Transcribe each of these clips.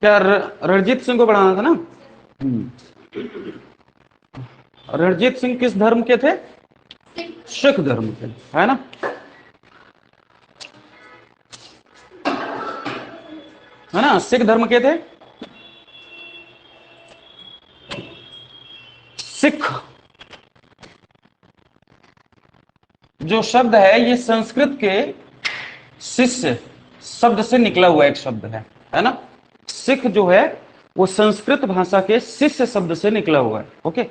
क्या रणजीत सिंह को बढ़ाना था ना? रणजीत सिंह किस धर्म के थे? सिख धर्म के, है ना? है ना, सिख धर्म के थे। सिख जो शब्द है ये संस्कृत के शिष्य शब्द से निकला हुआ एक शब्द है ना? सिख जो है वो संस्कृत भाषा के शिष्य शब्द से निकला हुआ है। ओके,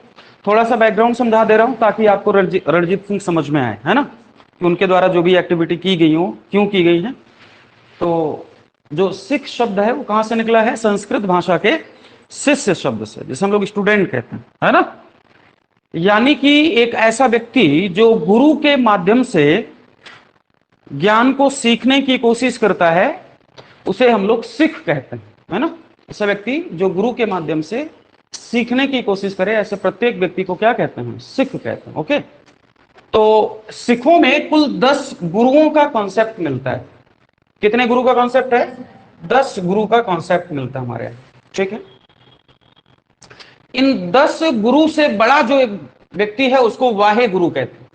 थोड़ा सा बैकग्राउंड समझा दे रहा हूं ताकि आपको रणजीत सिंह समझ में आए, है ना, कि उनके द्वारा जो भी एक्टिविटी की गई हो क्यों की गई है। तो जो सिख शब्द है वो कहां से निकला है? संस्कृत भाषा के शिष्य शब्द से, जिसे हम लोग स्टूडेंट कहते हैं, है ना? यानी कि एक ऐसा व्यक्ति जो गुरु के माध्यम से ज्ञान को सीखने की कोशिश करता है उसे हम लोग सिख कहते हैं, है ना? ऐसा व्यक्ति जो गुरु के माध्यम से सीखने की कोशिश करे, ऐसे प्रत्येक व्यक्ति को क्या कहते हैं? सिख कहते हैं। ओके, तो सिखों में कुल 10 गुरुओं का कॉन्सेप्ट मिलता है। कितने गुरु का कॉन्सेप्ट है? 10 गुरु का कॉन्सेप्ट मिलता है हमारे यहाँ, ठीक है? इन 10 गुरु से बड़ा जो एक व्यक्ति है उसको वाहे गुरु कहते हैं।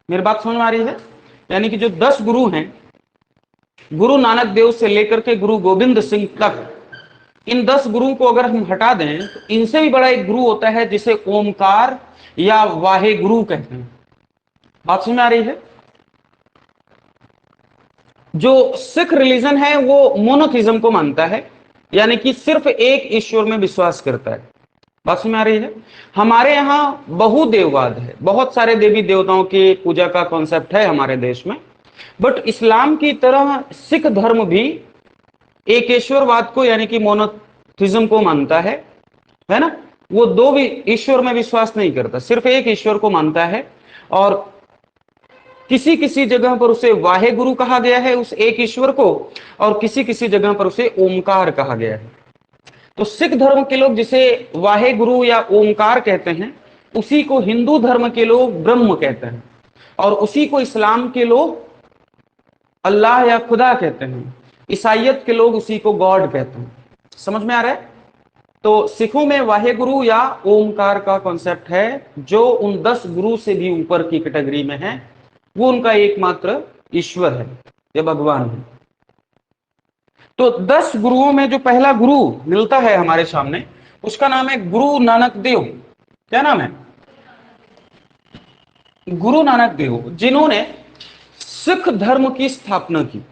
मेरी बात समझ में आ रही है? यानी कि जो 10 गुरु हैं, गुरु नानक देव से लेकर के गुरु गोविंद सिंह तक, इन 10 गुरुओं को अगर हम हटा दें तो इनसे भी बड़ा एक गुरु होता है जिसे ओमकार या वाहे गुरु कहते हैं। बात समझ में आ रही है? जो सिख रिलीजन है वो मोनोथिज्म को मानता है, यानी कि सिर्फ एक ईश्वर में विश्वास करता है। बात समझ में आ रही है? हमारे यहाँ बहुदेववाद है, बहुत सारे देवी देवताओं की पूजा का कॉन्सेप्ट है हमारे देश में, बट इस्लाम की तरह सिख धर्म भी एकेश्वरवाद को यानी कि मोनोथिज्म को मानता है ना? वो दो भी ईश्वर में विश्वास नहीं करता, सिर्फ एक ईश्वर को मानता है। और किसी किसी जगह पर उसे वाहे गुरु कहा गया है उस एक ईश्वर को, और किसी किसी जगह पर उसे ओमकार कहा गया है। तो सिख धर्म के लोग जिसे वाहे गुरु या ओमकार कहते हैं, उसी को हिंदू धर्म के लोग ब्रह्म कहते हैं, और उसी को इस्लाम के लोग अल्लाह या खुदा कहते हैं। ईसाइयत के लोग उसी को गॉड कहते हैं। समझ में आ रहा है? तो सिखों में वाहे गुरु या ओमकार का कॉन्सेप्ट है, जो उन 10 गुरु से भी ऊपर की कैटेगरी में है। वो उनका एकमात्र ईश्वर है, या भगवान है। तो 10 गुरुओं में जो पहला गुरु मिलता है हमारे सामने, उसका नाम है गुरु नानक देव। क्या नाम है? गुरु नानक देव, जिन्होंने सिख धर्म की स्थापना की।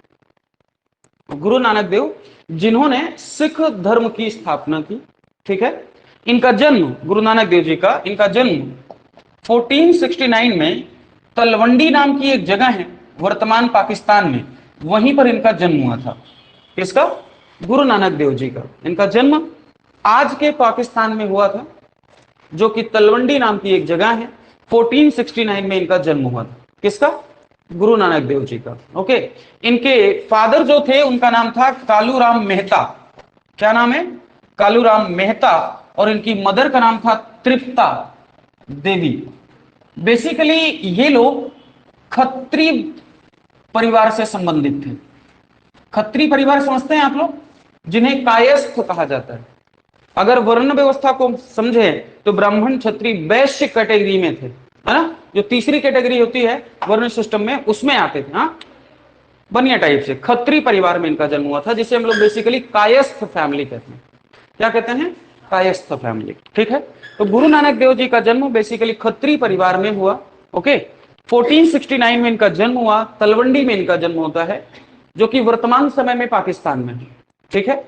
गुरु नानक देव जिन्होंने सिख धर्म की स्थापना की, ठीक है? इनका जन्म, गुरु नानक देव जी का, इनका जन्म 1469 में तलवंडी नाम की एक जगह है वर्तमान पाकिस्तान में, वहीं पर इनका जन्म हुआ था। किसका? गुरु नानक देव जी का। इनका जन्म आज के पाकिस्तान में हुआ था, जो कि तलवंडी नाम की एक जगह है। 1469 में इनका जन्म हुआ था। किसका? गुरु नानक देव जी का। ओके, इनके फादर जो थे उनका नाम था कालूराम मेहता। क्या नाम है? कालूराम मेहता। और इनकी मदर का नाम था तृप्ता देवी। बेसिकली ये लोग खत्री परिवार से संबंधित थे। खत्री परिवार समझते हैं आप लोग, जिन्हें कायस्थ कहा जाता है। अगर वर्ण व्यवस्था को समझे तो ब्राह्मण क्षत्रिय वैश्य कैटेगरी में थे, है ना? जो तीसरी कैटेगरी होती है वर्ण सिस्टम में, उसमें आते थे। हाँ, बनिया टाइप से खत्री परिवार में इनका जन्म हुआ था, जिसे हम लोग बेसिकली कायस्थ फैमिली कहते हैं। क्या कहते हैं? कायस्थ फैमिली, ठीक है? तो गुरु नानक देव जी का जन्म बेसिकली खत्री परिवार में हुआ। ओके, 1469 में इनका जन्म हुआ। तलवंडी में इनका जन्म होता है, जो कि वर्तमान समय में पाकिस्तान में है, ठीक है?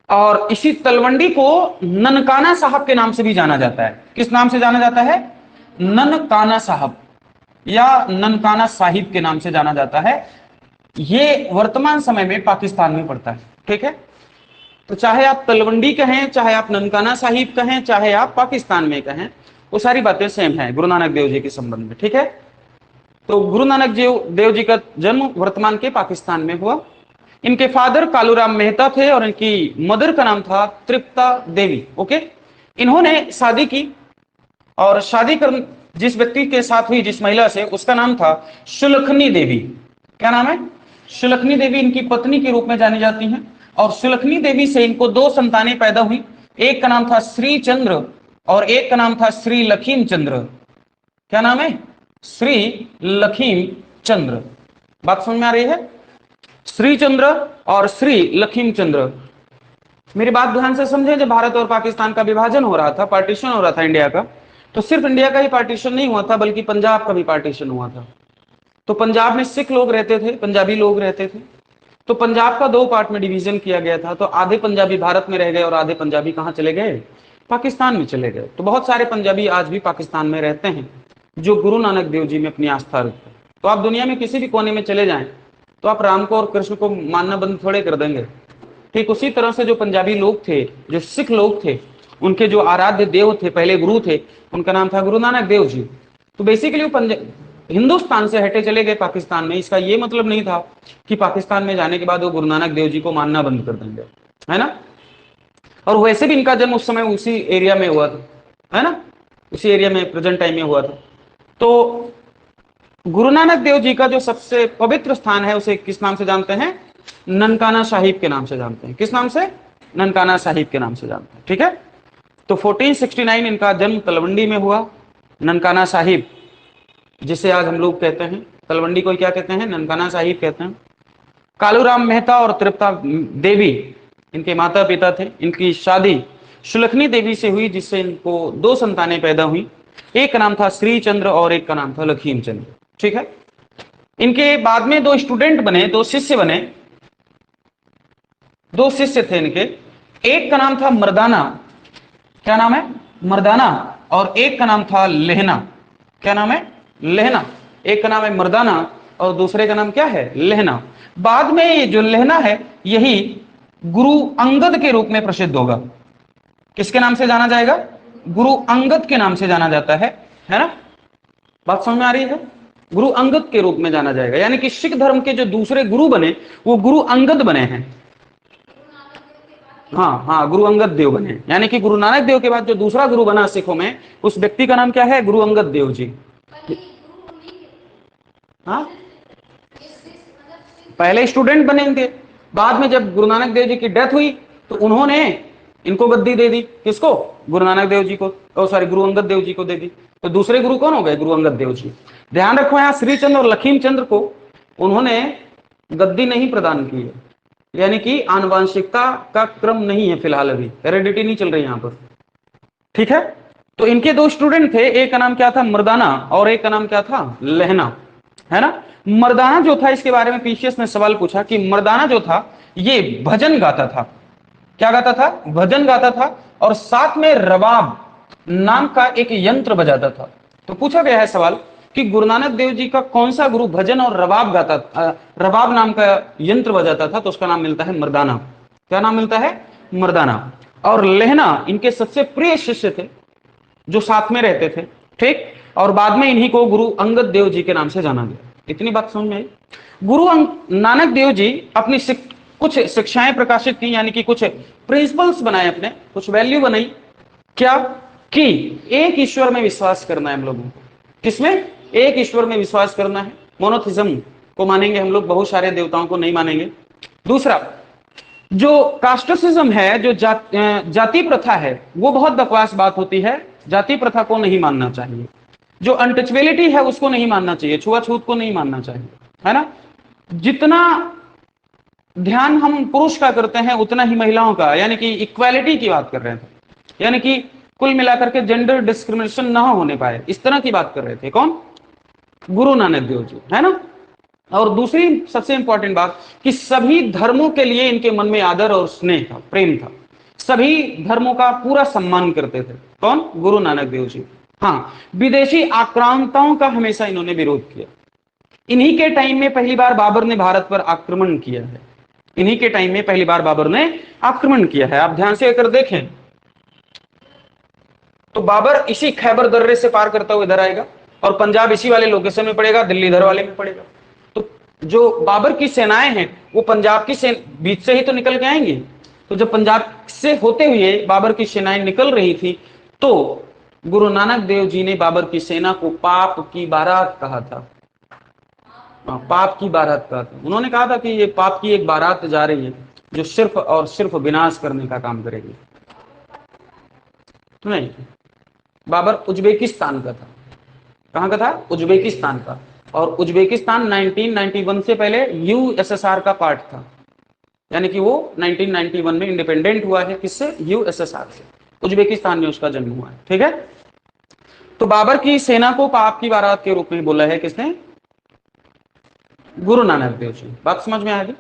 और इसी तलवंडी को ननकाना साहब के नाम से भी जाना जाता है। किस नाम से जाना जाता है? ननकाना साहब या ननकाना साहिब के नाम से जाना जाता है। ये वर्तमान समय में पाकिस्तान में पड़ता है, ठीक है? तो चाहे आप तलवंडी कहें, चाहे आप ननकाना साहिब कहें, चाहे आप पाकिस्तान में कहें, वो सारी बातें सेम है गुरु नानक देव जी के संबंध में, ठीक है? तो गुरु नानक देव जी का जन्म वर्तमान के पाकिस्तान में हुआ। इनके फादर कालूराम मेहता थे और इनकी मदर का नाम था तृप्ता देवी। ओके, इन्होंने शादी की, और शादी कर जिस व्यक्ति के साथ हुई, जिस महिला से, उसका नाम था सुलखनी देवी। क्या नाम है? सुलखनी देवी इनकी पत्नी के रूप में जानी जाती हैं। और सुलखनी देवी से इनको दो संतानें पैदा हुई। एक का नाम था श्री चंद्र और एक का नाम था श्री लखीम चंद्र। क्या नाम है? श्री लखीम चंद्र। बात समझ में आ रही है? श्री चंद्र और श्री लखीम चंद्र। मेरी बात ध्यान से समझे। जब भारत और पाकिस्तान का विभाजन हो रहा था, पार्टीशन हो रहा था इंडिया का, तो सिर्फ इंडिया का ही पार्टीशन नहीं हुआ था, बल्कि पंजाब का भी पार्टीशन हुआ था। तो पंजाब में सिख लोग रहते थे, पंजाबी लोग रहते थे। तो पंजाब का दो पार्ट में डिवीजन किया गया था। तो आधे पंजाबी भारत में रह गए और आधे पंजाबी कहां चले गए? पाकिस्तान में चले गए। तो बहुत सारे पंजाबी आज भी पाकिस्तान में रहते हैं, जो गुरु नानक देव जी में अपनी आस्था रखते हैं। तो आप दुनिया में किसी भी कोने में चले जाएं, तो आप राम को और कृष्ण को मानना बंद थोड़े कर देंगे। ठीक उसी तरह से जो पंजाबी लोग थे, जो सिख लोग थे, उनके जो आराध्य देव थे, पहले गुरु थे, उनका नाम था गुरु नानक देव जी। तो बेसिकली वो हिंदुस्तान से हटे चले गए पाकिस्तान में। इसका ये मतलब नहीं था कि पाकिस्तान में जाने के बाद वो गुरु नानक देव जी को मानना बंद कर देंगे, है ना। और वैसे भी इनका जन्म उस समय उसी एरिया में हुआ था, है ना, उसी एरिया में प्रेजेंट टाइम में हुआ था। तो गुरु नानक देव जी का जो सबसे पवित्र स्थान है, उसे किस नाम से जानते हैं? ननकाना साहिब के नाम से जानते हैं। किस नाम से? ननकाना साहिब के नाम से जानते हैं। ठीक है। तो 1469 इनका जन्म तलवंडी में हुआ। ननकाना साहिब, जिसे आज हम लोग कहते हैं, तलवंडी को क्या कहते हैं? ननकाना साहिब कहते हैं। कालूराम मेहता और तृप्ता देवी इनके माता पिता थे। इनकी शादी सुलखनी देवी से हुई, जिससे इनको दो संतानें पैदा हुई। एक का नाम था श्री चंद्र और एक का नाम था लखीम चंद्र। ठीक है। इनके बाद में दो स्टूडेंट बने, दो शिष्य बने, दो शिष्य थे इनके। एक का नाम था मर्दाना। क्या नाम है? मर्दाना। और एक का नाम था लेहना। क्या नाम है? लेहना। एक का नाम है मर्दाना और दूसरे का नाम क्या है? लेहना। बाद में ये जो लेहना है, यही गुरु अंगद के रूप में प्रसिद्ध होगा। किसके नाम से जाना जाएगा? गुरु अंगद के नाम से जाना जाता है ना। बात समझ में आ रही है? गुरु अंगद के रूप में जाना जाएगा। यानी कि सिख धर्म के जो दूसरे गुरु बने, वो गुरु अंगद बने हैं। हाँ हाँ, गुरु अंगद देव बने। यानी कि गुरु नानक देव के बाद जो दूसरा गुरु बना सिखों में, उस व्यक्ति का नाम क्या है? गुरु अंगद देव जी। हाँ, पहले स्टूडेंट बने इनके। बाद में जब गुरु नानक देव जी की डेथ हुई, तो उन्होंने इनको गद्दी दे दी। किसको? गुरु नानक देव जी को, सॉरी, गुरु अंगद देव जी को दे दी। तो दूसरे गुरु कौन हो गए? गुरु अंगद देव जी। ध्यान रखो, यहाँ श्रीचंद्र और लखीम चंद्र को उन्होंने गद्दी नहीं प्रदान की है। यानी कि आनुवंशिकता का क्रम नहीं है फिलहाल, अभी हेरेडिटी नहीं चल रही यहाँ पर। ठीक है। तो इनके दो स्टूडेंट थे। एक का नाम क्या था? मर्दाना, और एक का नाम क्या था? लहना, है ना। मर्दाना जो था, इसके बारे में पीसीएस ने सवाल पूछा कि मर्दाना जो था, ये भजन गाता था। क्या गाता था? भजन गाता था। और साथ में रबाब नाम का एक यंत्र बजाता था। तो पूछा गया है सवाल कि गुरु नानक देव जी का कौन सा गुरु भजन और रबाब गाता, रबाब नाम का यंत्र बजाता था? तो उसका नाम मिलता है मर्दाना। क्या नाम मिलता है? मर्दाना। और लेहना इनके सबसे प्रिय शिष्य थे, जो साथ में रहते थे। ठीक। और बाद में इन्हीं को गुरु अंगद देव जी के नाम से जाना गया। इतनी बात समझ में आई? गुरु नानक देव जी अपनी कुछ शिक्षाएं प्रकाशित की, यानी कि कुछ प्रिंसिपल्स बनाए अपने, कुछ वैल्यू बनाई। क्या? कि एक ईश्वर में विश्वास करना है हम लोगों को। किसमें? एक ईश्वर में विश्वास करना है। मोनोथिज्म को मानेंगे हम लोग, बहुत सारे देवताओं को नहीं मानेंगे। दूसरा, जो कास्टिसिज्म है, जो जाति प्रथा है, वो बहुत बकवास बात होती है। जाति प्रथा को नहीं मानना चाहिए। जो अनटचेबिलिटी है, उसको नहीं मानना चाहिए। छुआछूत को नहीं मानना चाहिए, है ना। जितना ध्यान हम पुरुष का करते हैं, उतना ही महिलाओं का, यानी कि इक्वालिटी की बात कर रहे थे। यानी कि कुल मिलाकर के जेंडर डिस्क्रिमिनेशन ना होने पाए, इस तरह की बात कर रहे थे। कौन? गुरु नानक देव जी, है ना। और दूसरी सबसे इंपॉर्टेंट बात कि सभी धर्मों के लिए इनके मन में आदर और स्नेह था, प्रेम था। सभी धर्मों का पूरा सम्मान करते थे। कौन? गुरु नानक देव जी। हाँ, विदेशी आक्रांताओं का हमेशा इन्होंने विरोध किया। इन्हीं के टाइम में पहली बार बाबर ने भारत पर आक्रमण किया है। इन्हीं के टाइम में पहली बार बाबर ने आक्रमण किया है। आप ध्यान से अगर देखें तो बाबर इसी खैबर दर्रे से पार करता हुआ इधर आएगा, और पंजाब इसी वाले लोकेशन में पड़ेगा, दिल्ली इधर वाले में पड़ेगा। तो जो बाबर की सेनाएं हैं, वो पंजाब की बीच से ही तो निकल के आएंगी। तो जब पंजाब से होते हुए बाबर की सेनाएं निकल रही थी, तो गुरु नानक देव जी ने बाबर की सेना को पाप की बारात कहा था। पाप की बारात कहा था। उन्होंने कहा था कि ये पाप की एक बारात जा रही है। जो सिर्फ और सिर्फ विनाश करने का काम करेगी। तो नहीं, बाबर उज्बेकिस्तान का था। कहां का था? उज्बेकिस्तान का। और उज्बेकिस्तान 1991 से पहले यूएसएसआर का पार्ट था, यानी कि वो 1991 में इंडिपेंडेंट हुआ है। किससे? यूएसएसआर से। उज्बेकिस्तान में उसका जन्म हुआ है। ठीक है। तो बाबर की सेना को पाप की बारात के रूप में बोला है किसने? गुरु नानक देव जी। बात समझ में आ गई?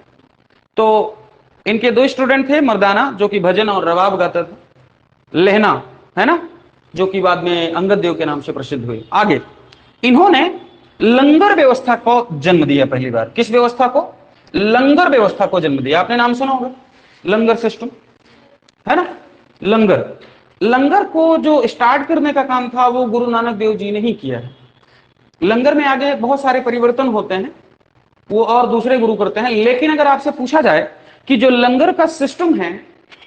तो इनके दो स्टूडेंट थे, मर्दाना जो कि भजन और रबाब गाता था, लहना है ना, जो कि बाद में अंगद देव के नाम से प्रसिद्ध हुए। आगे इन्होंने लंगर व्यवस्था को जन्म दिया पहली बार। किस व्यवस्था को? लंगर व्यवस्था को जन्म दिया। आपने नाम सुना होगा, लंगर सिस्टम, है ना। लंगर, लंगर को जो स्टार्ट करने का काम था वो गुरु नानक देव जी ने ही किया है। लंगर में आगे बहुत सारे परिवर्तन होते हैं, वो और दूसरे गुरु करते हैं। लेकिन अगर आपसे पूछा जाए कि जो लंगर का सिस्टम है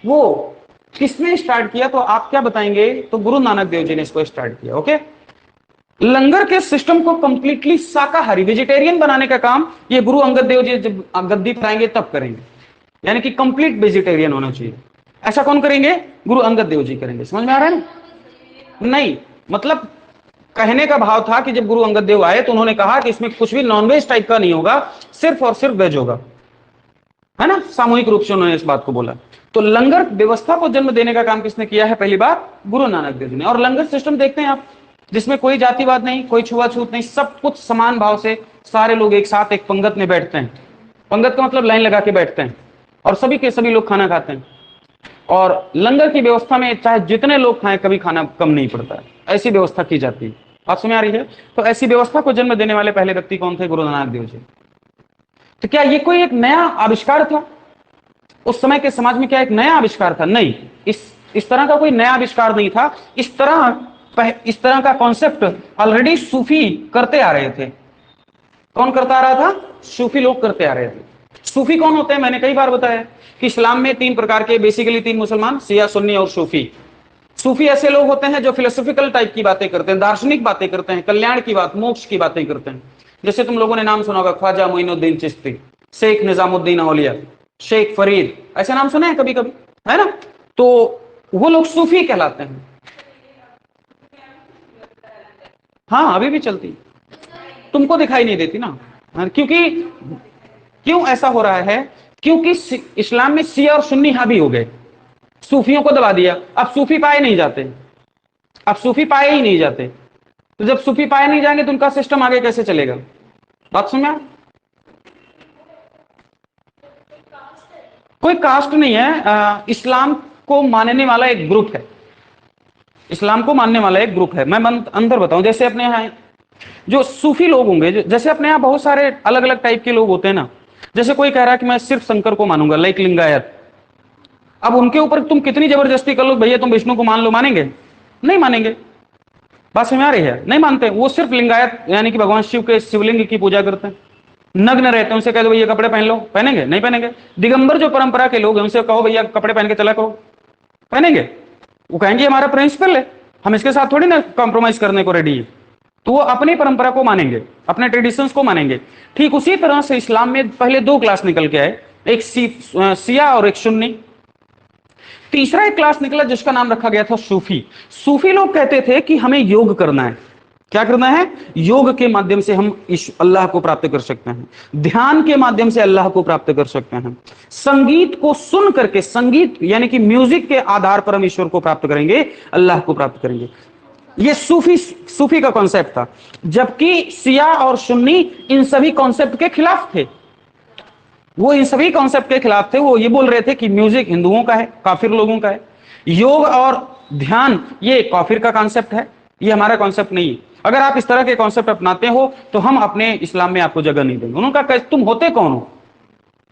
वो किसने स्टार्ट किया, तो आप क्या बताएंगे? तो गुरु नानक देव जी ने इसको स्टार्ट किया। ओके। लंगर के सिस्टम को कंप्लीटली शाकाहारी, वेजिटेरियन बनाने का काम ये गुरु अंगद देव जी जब गद्दी पर आएंगे तब करेंगे, यानी कि कंप्लीट वेजिटेरियन होना चाहिए। ऐसा कौन करेंगे? गुरु अंगद देव जी करेंगे। समझ में आ रहा है ना? नहीं, मतलब कहने का भाव था कि जब गुरु अंगद देव आए तो उन्होंने कहा कि इसमें कुछ भी नॉनवेज टाइप का नहीं होगा, सिर्फ और सिर्फ वेज होगा, है ना। सामूहिक रूप से उन्होंने इस बात को बोला। तो लंगर व्यवस्था को जन्म देने का काम किसने किया है? पहली बार गुरु नानक देव जी ने। और लंगर सिस्टम देखते हैं आप, जिसमें कोई जातिवाद नहीं, कोई छुआछूत नहीं, सब कुछ समान भाव से सारे लोग एक साथ एक पंगत में बैठते हैं। पंगत का मतलब लाइन लगा के बैठते हैं और सभी के सभी लोग खाना खाते हैं। और लंगर की व्यवस्था में चाहे जितने लोग खाएं कभी खाना कम नहीं पड़ता है, ऐसी व्यवस्था की जाती है। आप समझ आ रही है? तो ऐसी व्यवस्था को जन्म देने वाले पहले व्यक्ति कौन थे? गुरु नानक देव जी। तो क्या ये कोई एक नया आविष्कार था उस समय के समाज में? क्या एक नया आविष्कार था? नहीं, इस तरह का कोई नया आविष्कार नहीं था। इस तरह का कॉन्सेप्ट ऑलरेडी सूफी करते आ रहे थे। कौन करता आ रहा था? सूफी लोग करते आ रहे थे। सूफी कौन होते हैं? मैंने कई बार बताया कि इस्लाम में तीन प्रकार के, बेसिकली तीन मुसलमान, शिया, सुन्नी और सूफी। सूफी ऐसे लोग होते हैं जो फिलोसॉफिकल टाइप की बातें करते हैं, दार्शनिक बातें करते हैं, कल्याण की बात, मोक्ष की बातें करते हैं। जैसे तुम लोगों ने नाम सुना होगा ख्वाजा मोइनुद्दीन चिश्ती, शेख निजामुद्दीन औलिया, शेख फरीद, ऐसे नाम सुने हैं कभी कभी, है ना। तो वो लोग सूफी कहलाते हैं। हाँ, अभी भी चलती, तुमको दिखाई नहीं देती ना, क्योंकि क्यों ऐसा हो रहा है? क्योंकि इस्लाम में शिया और सुन्नी हावी हो गए, सूफियों को दबा दिया। अब सूफी पाए नहीं जाते, अब सूफी पाए ही नहीं जाते। तो जब सूफी पाए नहीं जाएंगे तो उनका सिस्टम आगे कैसे चलेगा? बात समझ में? कोई कास्ट नहीं है, इस्लाम को मानने वाला एक ग्रुप है। इस्लाम को मानने वाला एक ग्रुप है। मैं अंदर बताऊं, जैसे अपने यहाँ जो सूफी लोग होंगे, जैसे अपने यहाँ बहुत सारे अलग अलग टाइप के लोग होते हैं ना। जैसे कोई कह रहा है कि मैं सिर्फ शंकर को मानूंगा, लाइक लिंगायत। अब उनके ऊपर तुम कितनी जबरदस्ती कर लो, भैया तुम विष्णु को मान लो, मानेंगे? नहीं मानेंगे। बात समझ आ रही है? नहीं मानते। वो सिर्फ लिंगायत यानी कि भगवान शिव के शिवलिंग की पूजा करते हैं, नग्न रहते हैं। उनसे कह दो भैया कपड़े पहन लो, पहनेंगे? नहीं पहनेंगे। दिगंबर जो परंपरा के लोग हैं उनसे कहो भैया कपड़े पहन के चला करो, पहनेंगे? वो कहेंगे हमारा प्रिंसिपल है, हम इसके साथ थोड़ी ना कॉम्प्रोमाइज करने को रेडी है। तो वो अपनी परंपरा को मानेंगे, अपने ट्रेडिशंस को मानेंगे। ठीक उसी तरह से इस्लाम में पहले दो क्लास निकल के आए, एक शिया और एक सुन्नी। तीसरा एक क्लास निकला जिसका नाम रखा गया था सूफी। सूफी लोग कहते थे कि हमें योग करना है। क्या करना है? योग के माध्यम से हम अल्लाह को प्राप्त कर सकते हैं, ध्यान के माध्यम से अल्लाह को प्राप्त कर सकते हैं, संगीत को सुन करके, संगीत यानी कि म्यूजिक के आधार पर हम ईश्वर को प्राप्त करेंगे, अल्लाह को प्राप्त करेंगे। ये सूफी का कॉन्सेप्ट था। जबकि शिया और सुन्नी इन सभी कॉन्सेप्ट के खिलाफ थे। वो इन सभी कॉन्सेप्ट के खिलाफ थे। वो ये बोल रहे थे कि म्यूजिक हिंदुओं का है, काफिर लोगों का है। योग और ध्यान ये काफिर का कॉन्सेप्ट है, ये हमारा कॉन्सेप्ट नहीं है। अगर आप इस तरह के कॉन्सेप्ट अपनाते हो तो हम अपने इस्लाम में आपको जगह नहीं देंगे। उन्होंने कहा तुम होते कौन हो?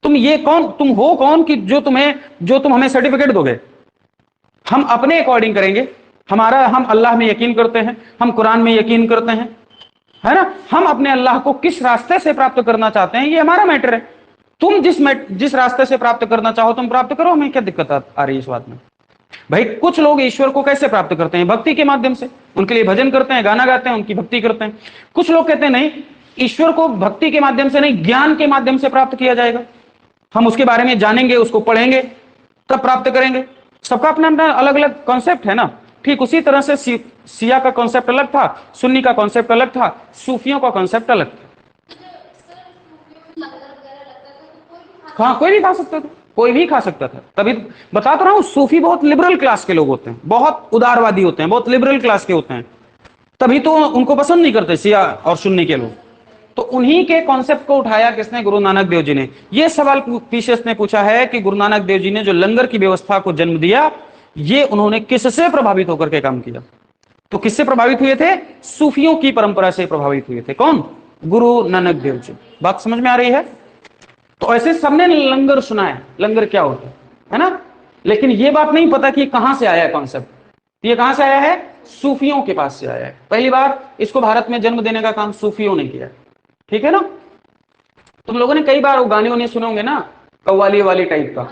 तुम ये कौन, तुम हो कौन कि जो तुम हमें सर्टिफिकेट दोगे? हम अपने अकॉर्डिंग करेंगे। हम अल्लाह में यकीन करते हैं, हम कुरान में यकीन करते हैं, है ना। हम अपने अल्लाह को किस रास्ते से प्राप्त करना चाहते हैं ये हमारा मैटर है। तुम जिस रास्ते से प्राप्त करना चाहो तुम प्राप्त करो, हमें क्या दिक्कत आ रही है इस बात में? भाई कुछ लोग ईश्वर को कैसे प्राप्त करते हैं? भक्ति के माध्यम से। उनके लिए भजन करते हैं, गाना गाते हैं, उनकी भक्ति करते हैं। कुछ लोग कहते हैं नहीं, ईश्वर को भक्ति के माध्यम से नहीं, ज्ञान के माध्यम से प्राप्त किया जाएगा। हम उसके बारे में जानेंगे, उसको पढ़ेंगे, तब प्राप्त करेंगे। सबका अपना अपना अलग अलग कॉन्सेप्ट है ना। ठीक उसी तरह से शिया का कॉन्सेप्ट अलग था, सुन्नी का कॉन्सेप्ट अलग था, सूफियों का कॉन्सेप्ट अलग था। हाँ, कोई भी खा सकता था, कोई भी खा सकता था। तभी बता तो रहा हूं, सूफी बहुत लिबरल क्लास के लोग होते हैं, बहुत उदारवादी होते हैं, बहुत लिबरल क्लास के होते हैं, तभी तो उनको पसंद नहीं करते शिया और सुन्नी के लोग। तो उन्हीं के कॉन्सेप्ट को उठाया किसने? गुरु नानक देव जी ने। यह सवाल पीसेस ने पूछा है कि गुरु नानक देव जी ने जो लंगर की व्यवस्था को जन्म दिया, ये उन्होंने किससे प्रभावित होकर के काम किया? तो किससे प्रभावित हुए थे? सूफियों की परंपरा से प्रभावित हुए थे। कौन? गुरु नानक देव जी। बात समझ में आ रही है? तो ऐसे सबने लंगर सुना है, लंगर क्या होता है ना, लेकिन यह बात नहीं पता कि कहां से आया है कॉन्सेप्ट। ये कहां से आया है? सूफियों के पास से आया है। पहली बार इसको भारत में जन्म देने का काम सूफियों ने किया। ठीक है ना? तुम लोगों ने कई बार वो गाने वाने सुने होंगे ना, कव्वाली वाली टाइप का।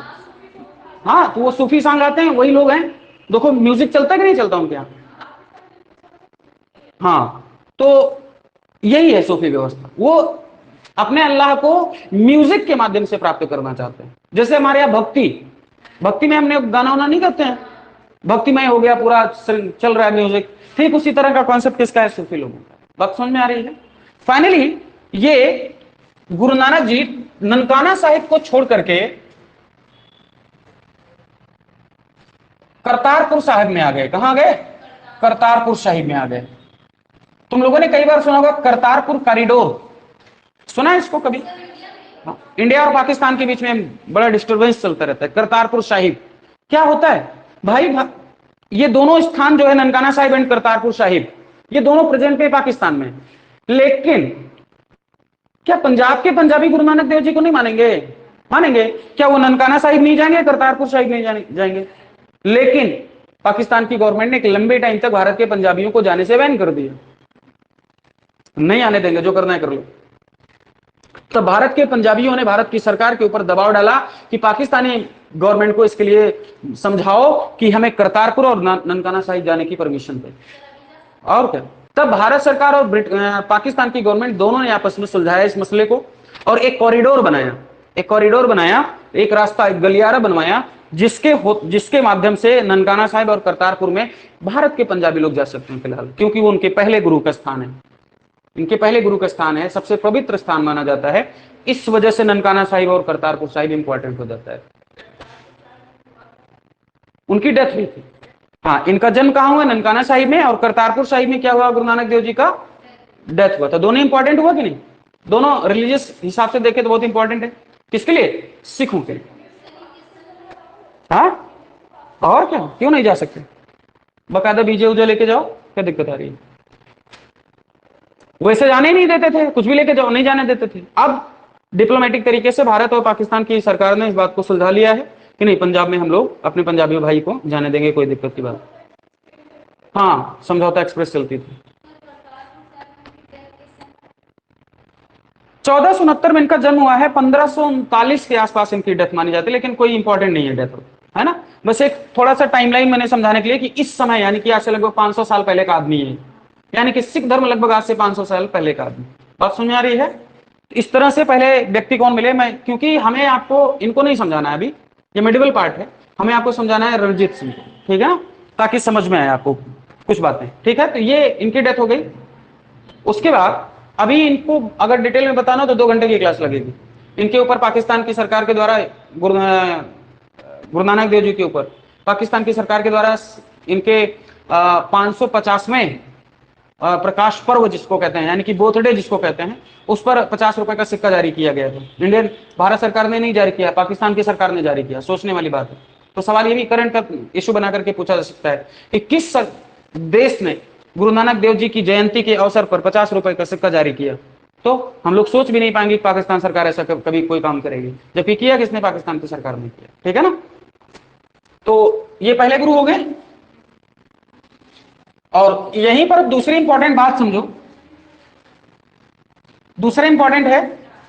हाँ, तो वो सूफी सॉन्ग आते हैं, वही लोग हैं। देखो म्यूजिक चलता है कि नहीं चलता उनके यहाँ? हाँ, तो यही है सूफी व्यवस्था। वो अपने अल्लाह को म्यूजिक के माध्यम से प्राप्त करना चाहते हैं। जैसे हमारे यहाँ भक्ति, भक्ति में हमने गाना वाना नहीं करते हैं, भक्तिमय हो गया पूरा, चल रहा है म्यूजिक। ठीक उसी तरह का कॉन्सेप्ट किसका है? सूफी लोगों का। बात समझ में आ रही है? फाइनली ये गुरु नानक जी ननकाना साहिब को छोड़ करके करतारपुर साहिब में आ गए। कहां गए? करतारपुर साहिब में आ गए। तुम लोगों ने कई बार सुना होगा करतारपुर कॉरिडोर, सुना है इसको कभी? इंडिया और पाकिस्तान के बीच में बड़ा डिस्टरबेंस चलता रहता है। करतारपुर साहिब क्या होता है भाई? ये दोनों स्थान जो है, ननकाना साहिब एंड करतारपुर साहिब, ये दोनों प्रेजेंट पे पाकिस्तान में। लेकिन क्या पंजाब के पंजाबी गुरु नानक देव जी को नहीं मानेंगे? मानेंगे। क्या वो ननकाना साहिब नहीं जाएंगे, करतारपुर साहिब नहीं जाएंगे? लेकिन पाकिस्तान की गवर्नमेंट ने एक लंबे टाइम तक भारत के पंजाबियों को जाने से बैन कर दिया, नहीं आने देंगे, जो करना है कर लो। तो भारत के पंजाबियों ने भारत की सरकार के ऊपर दबाव डाला कि पाकिस्तानी गवर्नमेंट को इसके लिए समझाओ कि हमें करतारपुर और ननकाना साहिब जाने की परमिशन दे। और क्या, तब भारत सरकार और पाकिस्तान की गवर्नमेंट दोनों ने आपस में सुलझाया इस मसले को और एक कॉरिडोर बनाया। एक कॉरिडोर बनाया, एक रास्ता, एक गलियारा बनवाया, जिसके माध्यम से ननकाना साहिब और करतारपुर में भारत के पंजाबी लोग जा सकते हैं फिलहाल, क्योंकि वो उनके पहले गुरु का स्थान है, इनके पहले गुरु का स्थान है, सबसे पवित्र स्थान माना जाता है। इस वजह से ननकाना साहिब और करतारपुर साहिब इंपॉर्टेंट हो जाता है। उनकी डेथ हुई थी। हाँ, इनका जन्म कहां हुआ? ननकाना साहिब में। और करतारपुर साहिब में क्या हुआ? गुरु नानक देव जी का डेथ हुआ था। दोनों इंपॉर्टेंट हुआ कि नहीं? दोनों रिलीजियस हिसाब से देखे तो बहुत इंपॉर्टेंट है। किसके लिए? सिखों के लिए। हाँ, और क्या, क्यों नहीं जा सकते? बकायदा बीजे उजे लेके जाओ, क्या दिक्कत आ रही है? वैसे जाने ही नहीं देते थे, कुछ भी लेके जाओ, नहीं जाने देते थे। अब डिप्लोमेटिक तरीके से भारत और पाकिस्तान की सरकार ने इस बात को सुलझा लिया है कि नहीं, पंजाब में हम लोग अपने पंजाबी भाई को जाने देंगे, कोई दिक्कत की बात। हाँ, समझौता एक्सप्रेस चलती थी। 1469 में इनका जन्म हुआ है, 1539 के आसपास इनकी डेथ मानी जाती है, लेकिन कोई इंपॉर्टेंट नहीं है डेथ, है ना। बस एक थोड़ा सा टाइमलाइन मैंने समझाने के लिए कि इस समय, यानी कि आज से लगभग 500 साल पहले का आदमी है, यानी कि सिख धर्म लगभग आज से 500 साल पहले का आदमी। बात समझ में आ रही है? इस तरह से पहले व्यक्ति कौन मिले, मैं, क्योंकि हमें आपको इनको नहीं समझाना है अभी, ये मिडिवल पार्ट है, हमें आपको समझाना है रणजीत सिंह को, ठीक है ना, ताकि समझ में आए आपको कुछ बातें। ठीक है, तो ये इनकी डेथ हो गई। उसके बाद अभी इनको अगर डिटेल में बताना तो 2 घंटे की क्लास लगेगी। इनके ऊपर पाकिस्तान की सरकार के द्वारा, गुरु नानक देव जी के ऊपर पाकिस्तान की सरकार के द्वारा इनके 550वें प्रकाश पर्व जिसको कहते हैं, यानी कि बर्थडे जिसको कहते हैं, उस पर 50 रुपए का सिक्का जारी किया गया था। इंडियन भारत सरकार ने नहीं जारी किया, पाकिस्तान की सरकार ने जारी किया। सोचने वाली बात है। तो सवाल ये भी करंट का इशू बना करके पूछा जा सकता है कि किस देश ने गुरु नानक देव जी की जयंती के अवसर पर 50 रुपए का सिक्का जारी किया। तो हम लोग सोच भी नहीं पाएंगे कि पाकिस्तान सरकार ऐसा कभी कोई काम करेगी, जबकि किया किसने? पाकिस्तान की सरकार ने किया। ठीक है ना। तो ये पहले गुरु हो गए। और यहीं पर दूसरी इंपॉर्टेंट बात समझो, दूसरा इंपॉर्टेंट है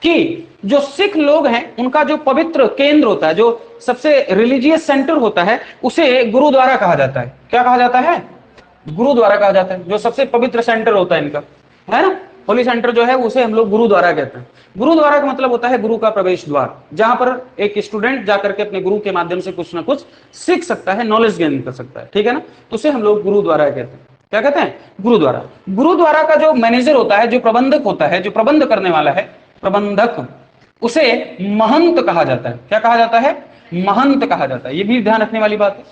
कि जो सिख लोग हैं उनका जो पवित्र केंद्र होता है, जो सबसे रिलीजियस सेंटर होता है, उसे गुरुद्वारा कहा जाता है। क्या कहा जाता है? गुरुद्वारा कहा जाता है, जो सबसे पवित्र सेंटर होता है इनका, है ना। होली सेंटर जो है उसे हम लोग गुरुद्वारा कहते हैं। गुरुद्वारा का मतलब होता है गुरु का प्रवेश द्वार, जहां पर एक स्टूडेंट जाकर के अपने गुरु के माध्यम से कुछ ना कुछ सीख सकता है, नॉलेज गेन कर सकता है, ठीक है ना। तो उसे हम लोग गुरुद्वारा कहते हैं। क्या कहते हैं? गुरुद्वारा। गुरुद्वारा का जो मैनेजर होता है, जो प्रबंधक होता है, जो प्रबंध करने वाला है, प्रबंधक, उसे महंत कहा जाता है। क्या कहा जाता है? महंत कहा जाता है। ये भी ध्यान रखने वाली बात है।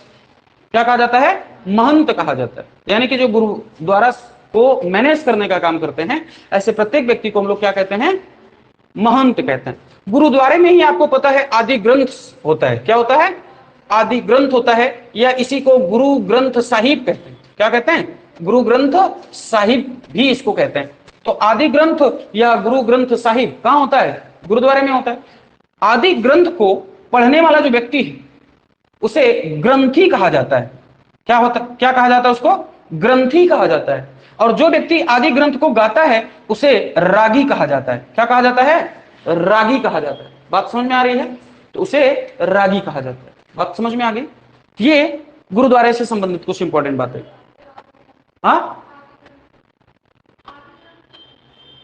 क्या कहा जाता है? महंत कहा जाता है। यानी कि जो गुरुद्वारा को मैनेज करने का काम करते हैं, ऐसे प्रत्येक व्यक्ति को हम लोग क्या कहते हैं? महंत कहते हैं। गुरुद्वारे में ही आपको पता है आदि ग्रंथ होता है। क्या होता है? आदि ग्रंथ होता है, या इसी को गुरु ग्रंथ साहिब कहते हैं। क्या कहते हैं? गुरु ग्रंथ साहिब भी इसको कहते हैं। तो आदि ग्रंथ या गुरु ग्रंथ साहिब कहां होता है? गुरुद्वारे में होता है। आदि ग्रंथ को पढ़ने वाला जो व्यक्ति है उसे ग्रंथी कहा जाता है। क्या होता, क्या कहा जाता है उसको? ग्रंथी कहा जाता है। और जो व्यक्ति आदि ग्रंथ को गाता है उसे रागी कहा जाता है। क्या कहा जाता है? रागी कहा जाता है। बात समझ में आ रही है? तो उसे रागी कहा जाता है। बात समझ में आ गई? ये गुरुद्वारे से संबंधित कुछ इंपॉर्टेंट बात है। हाँ,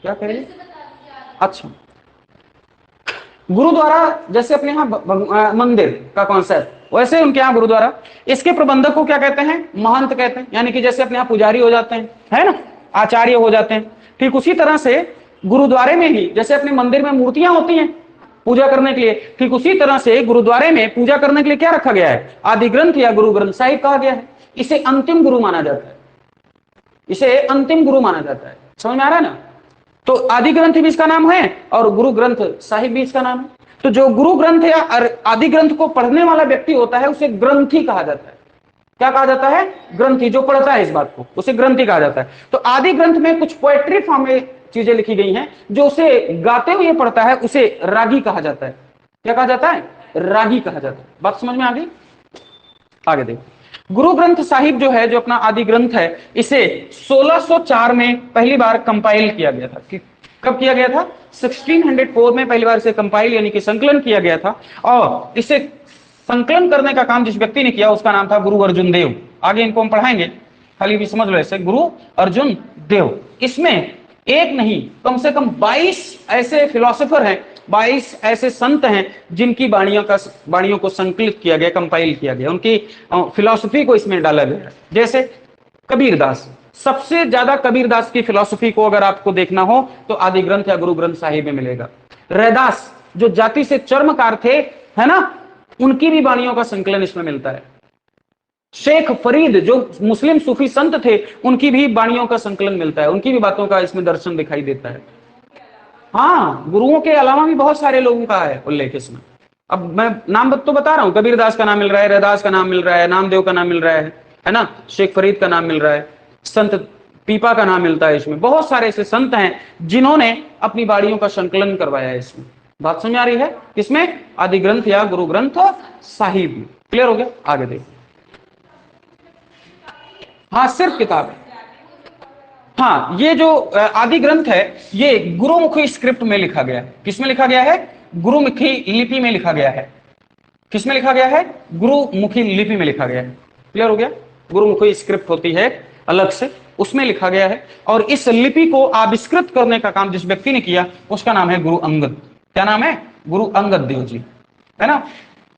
क्या कह रही है? अच्छा, गुरुद्वारा जैसे अपने यहाँ मंदिर का कॉन्सेप्ट, वैसे उनके यहाँ गुरुद्वारा। इसके प्रबंधक को क्या कहते हैं? महंत कहते हैं। यानी कि जैसे अपने यहाँ पुजारी हो जाते हैं, है ना, आचार्य हो जाते हैं, ठीक उसी तरह से गुरुद्वारे में ही जैसे अपने मंदिर में मूर्तियां होती हैं पूजा करने के लिए, ठीक उसी तरह से गुरुद्वारे में पूजा करने के लिए क्या रखा गया है? आदि ग्रंथ या गुरु ग्रंथ साहिब कहा गया है। इसे अंतिम गुरु माना जाता है। इसे अंतिम गुरु माना जाता है। समझ में आ रहा है ना? तो आदि ग्रंथ भी इसका नाम है और गुरु ग्रंथ साहिब भी इसका नाम है। तो जो गुरु ग्रंथ या आदि ग्रंथ को पढ़ने वाला व्यक्ति होता है उसे ग्रंथी कहा जाता है। क्या कहा जाता है? ग्रंथी। जो पढ़ता है इस बात को उसे ग्रंथी कहा जाता है। तो आदि ग्रंथ में कुछ पोएट्री फॉर्म में चीजें लिखी गई हैं, जो उसे गाते हुए पढ़ता है उसे रागी कहा जाता है। क्या कहा जाता है? रागी कहा जाता है। बात समझ में आ गई? आगे देखो, गुरु ग्रंथ साहिब जो है, जो अपना आदि ग्रंथ है, इसे 1604 में पहली बार कंपाइल किया गया था। कब किया गया था? 1604 में पहली बार इसे कंपाइल यानी कि संकलन किया गया था। और इसे संकलन करने का काम जिस व्यक्ति ने किया उसका नाम था गुरु अर्जुन देव। आगे इनको हम पढ़ाएंगे, खाली भी समझ लो ऐसे, गुरु अर्जुन देव। इसमें एक नहीं, कम से कम 22 ऐसे फिलोसोफर हैं, 22 ऐसे संत हैं जिनकी वाणियों को संकलित किया गया, कंपाइल किया गया, उनकी फिलॉसफी को इसमें डाला गया। जैसे कबीरदास, सबसे ज्यादा कबीरदास की फिलॉसफी को अगर आपको देखना हो तो आदि ग्रंथ या गुरु ग्रंथ साहिब में मिलेगा। रैदास जो जाति से चर्मकार थे, है ना, उनकी भी वाणियों का संकलन इसमें मिलता है। शेख फरीद जो मुस्लिम सूफी संत थे, उनकी भी वाणियों का संकलन मिलता है, उनकी भी बातों का इसमें दर्शन दिखाई देता है। हाँ, गुरुओं के अलावा भी बहुत सारे लोगों का है उल्लेख इसमें। अब मैं नाम तो बता रहा हूं, कबीरदास का नाम मिल रहा है, रैदास का नाम मिल रहा है, नामदेव का नाम मिल रहा है ना, शेख फरीद का नाम मिल रहा है, संत पीपा का नाम मिलता है। इसमें बहुत सारे ऐसे संत हैं जिन्होंने अपनी वाणियों का संकलन करवाया है इसमें। बात समझ आ रही है? इसमें आदि ग्रंथ या गुरु ग्रंथ साहिब। क्लियर हो गया? आगे देखिए। हाँ, सिर्फ किताब है। हाँ, ये जो आदि ग्रंथ है ये गुरुमुखी स्क्रिप्ट में लिखा गया है। किसमें लिखा गया है? गुरुमुखी लिपि में लिखा गया है। किसमें लिखा गया है? गुरुमुखी लिपि में लिखा गया है। क्लियर हो गया? गुरुमुखी स्क्रिप्ट होती है अलग से, उसमें लिखा गया है। और इस लिपि को आविष्कृत करने का काम जिस व्यक्ति ने किया उसका नाम है गुरु अंगद। क्या नाम है? गुरु अंगद देव जी, है ना।